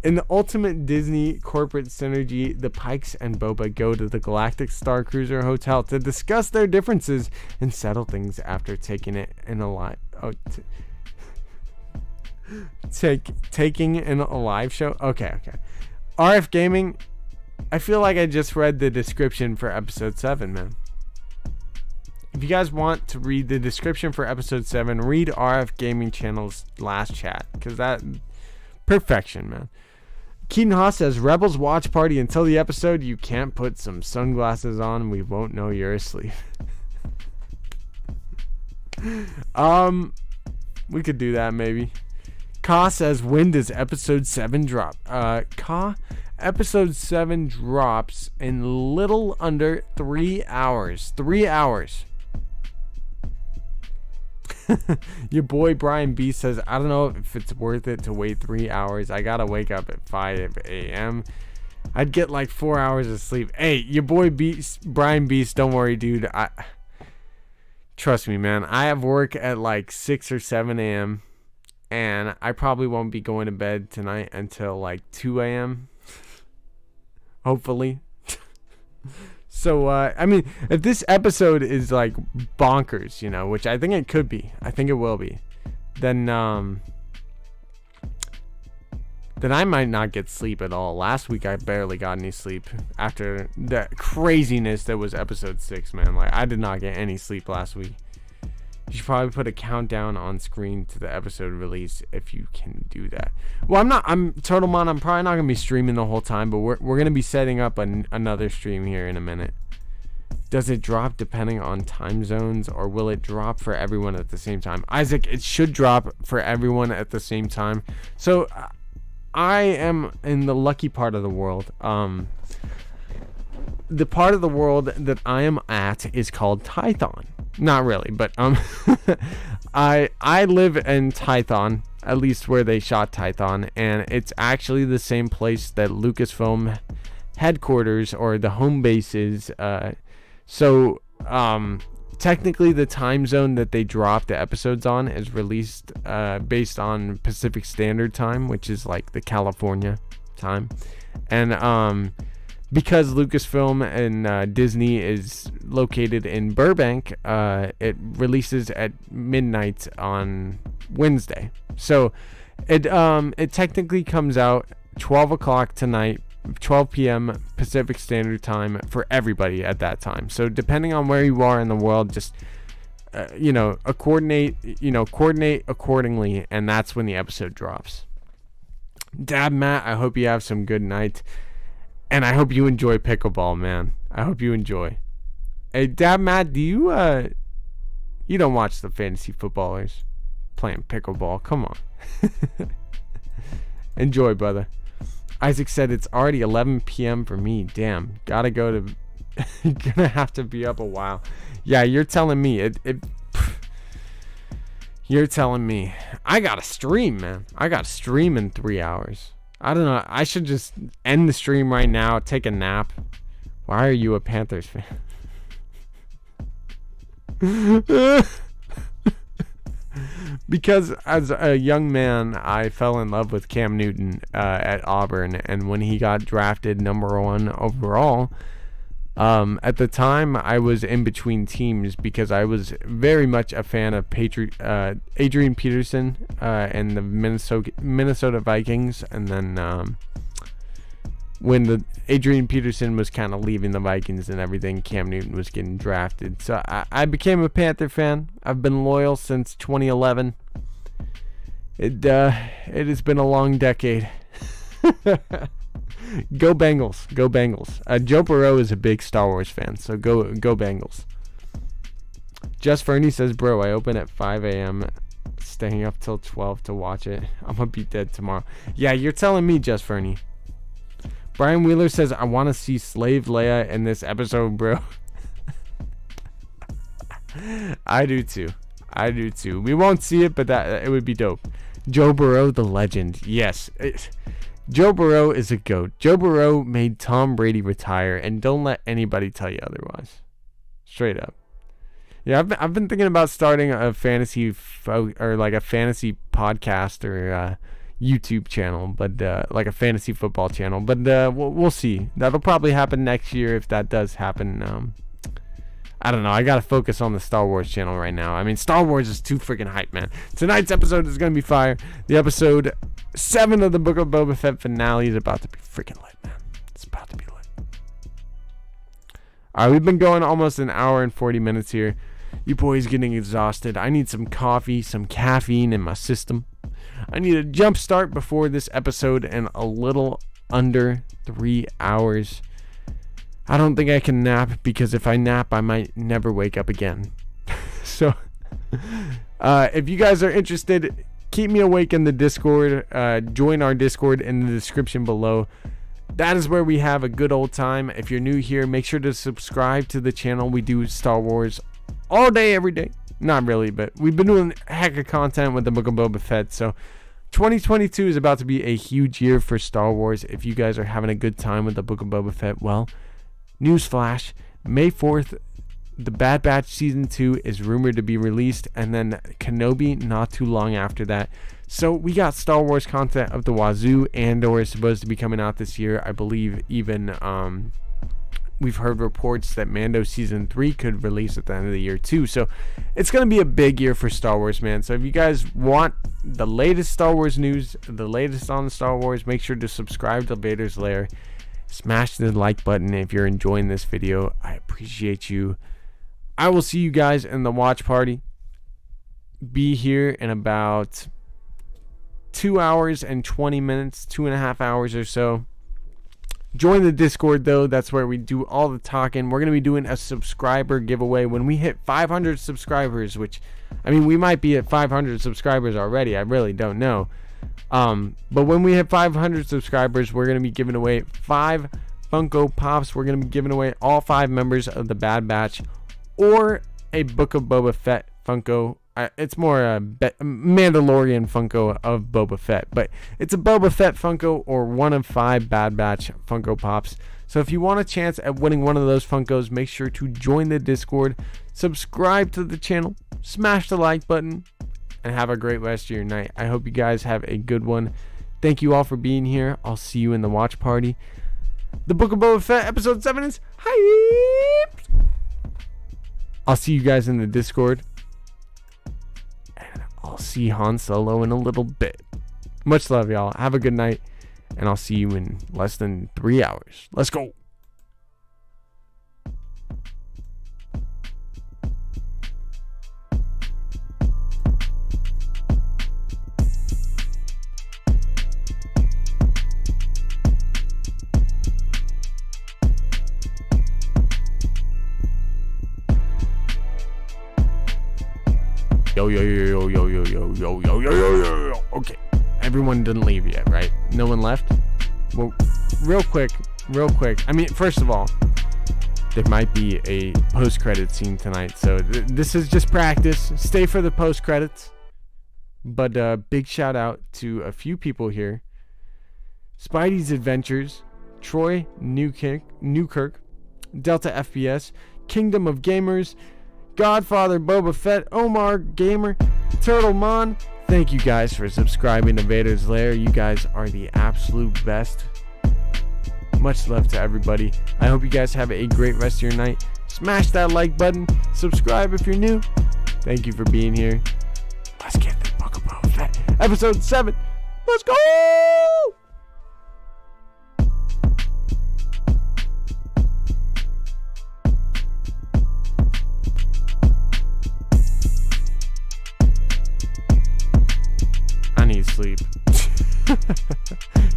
In the ultimate Disney corporate synergy, the Pykes and Boba go to the Galactic Star Cruiser Hotel to discuss their differences and settle things after taking it in a live. Taking in a live show. Okay. RF Gaming. I feel like I just read the description for episode 7, man. If you guys want to read the description for episode 7, read RF Gaming Channel's last chat, because that perfection, man. Keaton Haas says, Rebels watch party until the episode. You can't put some sunglasses on. We won't know you're asleep. We could do that maybe. Ka says, when does episode 7 drop? Ka, episode 7 drops in little under 3 hours. 3 hours. Your boy Brian B says, I don't know if it's worth it to wait 3 hours. I gotta wake up at 5 a.m. I'd get like 4 hours of sleep. Hey, your boy Brian Beast, don't worry, dude. Trust me, man. I have work at like 6 or 7 a.m. and I probably won't be going to bed tonight until like 2 a.m. Hopefully. So, I mean, if this episode is like bonkers, you know, which I think it could be, I think it will be, then I might not get sleep at all. Last week, I barely got any sleep after the craziness that was episode 6, man. Like, I did not get any sleep last week. You should probably put a countdown on screen to the episode release if you can do that. Well, I'm Turtlemon. I'm probably not going to be streaming the whole time, but we're going to be setting up another stream here in a minute. Does it drop depending on time zones, or will it drop for everyone at the same time? Isaac, it should drop for everyone at the same time. So I am in the lucky part of the world. The part of the world that I am at is called Tython. Not really, but I live in Tython, at least where they shot Tython, and it's actually the same place that Lucasfilm headquarters or the home base is. So technically the time zone that they drop the episodes on is released based on Pacific Standard Time, which is like the California time. And because Lucasfilm and Disney is located in Burbank, it releases at midnight on Wednesday. So it technically comes out 12 o'clock tonight, 12 p.m. Pacific Standard Time for everybody at that time. So depending on where you are in the world, just coordinate accordingly, and that's when the episode drops. Dab Matt, I hope you have some good night. And I hope you enjoy pickleball, man. I hope you enjoy. Hey, Dad Matt, do you don't watch the fantasy footballers playing pickleball? Come on. Enjoy, brother. Isaac said it's already 11 p.m. for me. Damn, gotta go to. Gonna have to be up a while. Yeah, you're telling me You're telling me I gotta stream, man. I gotta stream in 3 hours. I don't know. I should just end the stream right now, take a nap. Why are you a Panthers fan? Because as a young man, I fell in love with Cam Newton at Auburn, and when he got drafted #1 overall, at the time I was in between teams because I was very much a fan of Adrian Peterson and the Minnesota Vikings, and then when the Adrian Peterson was kind of leaving the Vikings and everything, Cam Newton was getting drafted. So I became a Panther fan. I've been loyal since 2011. It has been a long decade. Go Bengals. Go Bengals. Joe Burrow is a big Star Wars fan, so go Bengals. Just Fernie says, bro, I open at 5 a.m. staying up till 12 to watch it. I'm going to be dead tomorrow. Yeah, you're telling me, Just Fernie. Brian Wheeler says, I want to see Slave Leia in this episode, bro. I do too. We won't see it, but it would be dope. Joe Burrow, the legend. Yes. Joe Burrow is a GOAT. Joe Burrow made Tom Brady retire, and don't let anybody tell you otherwise. Straight up. Yeah, I've been thinking about starting a fantasy or like a fantasy podcast or YouTube channel, but like a fantasy football channel, but we'll see. That'll probably happen next year if that does happen. I don't know. I gotta focus on the Star Wars channel right now. I mean, Star Wars is too freaking hype, man. Tonight's episode is gonna be fire. The episode 7 of the Book of Boba Fett finale is about to be freaking lit, man. It's about to be lit. All right, we've been going almost an hour and 40 minutes here. You boys getting exhausted. I need some coffee, some caffeine in my system. I need a jump start before this episode in a little under 3 hours. I don't think I can nap because if I nap, I might never wake up again. So, if you guys are interested, keep me awake in the Discord. Join our Discord in the description below. That is where we have a good old time. If you're new here, make sure to subscribe to the channel. We do Star Wars all day, every day. Not really, but we've been doing a heck of content with the Book of Boba Fett. So 2022 is about to be a huge year for Star Wars. If you guys are having a good time with the Book of Boba Fett, well, newsflash, May 4th, The Bad Batch Season 2 is rumored to be released, and then Kenobi not too long after that. So we got Star Wars content of the wazoo. Andor is supposed to be coming out this year. I believe even we've heard reports that Mando Season 3 could release at the end of the year too. So it's going to be a big year for Star Wars, man. So if you guys want the latest Star Wars news, the latest on Star Wars, make sure to subscribe to Vader's Lair. Smash the like button if you're enjoying this video. I appreciate you. I will see you guys in the watch party. Be here in about 2 hours and 20 minutes, 2.5 hours or so. Join the Discord though. That's where we do all the talking. We're going to be doing a subscriber giveaway when we hit 500 subscribers, which, I mean, we might be at 500 subscribers already. I really don't know. But when we hit 500 subscribers, we're going to be giving away 5 Funko Pops. We're going to be giving away all 5 members of the Bad Batch or a Book of Boba Fett Funko. It's more a Mandalorian Funko of Boba Fett, but it's a Boba Fett Funko or one of 5 Bad Batch Funko Pops. So if you want a chance at winning one of those Funkos, make sure to join the Discord, subscribe to the channel, smash the like button, and have a great rest of your night. I hope you guys have a good one. Thank you all for being here. I'll see you in the watch party. The Book of Boba Fett episode 7 is hyped. I'll see you guys in the Discord. And I'll see Han Solo in a little bit. Much love, y'all. Have a good night. And I'll see you in less than 3 hours. Let's go. Yo, yo, yo, yo, yo, yo, yo, yo, yo, yo, yo, yo, yo. Okay. Everyone didn't leave yet, right? No one left? Well, real quick. I mean, first of all, there might be a post-credit scene tonight, so this is just practice. Stay for the post-credits. But big shout out to a few people here. Spidey's Adventures, Troy Newkirk, Delta FPS, Kingdom of Gamers, Godfather Boba Fett, Omar Gamer, Turtle Mon. Thank you guys for subscribing to Vader's Lair. You guys are the absolute best. Much love to everybody. I hope you guys have a great rest of your night. Smash that like button. Subscribe if you're new. Thank you for being here. Let's get the Book of Boba Fett. Episode 7. Let's go! I need sleep.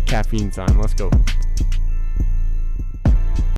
Caffeine time. Let's go.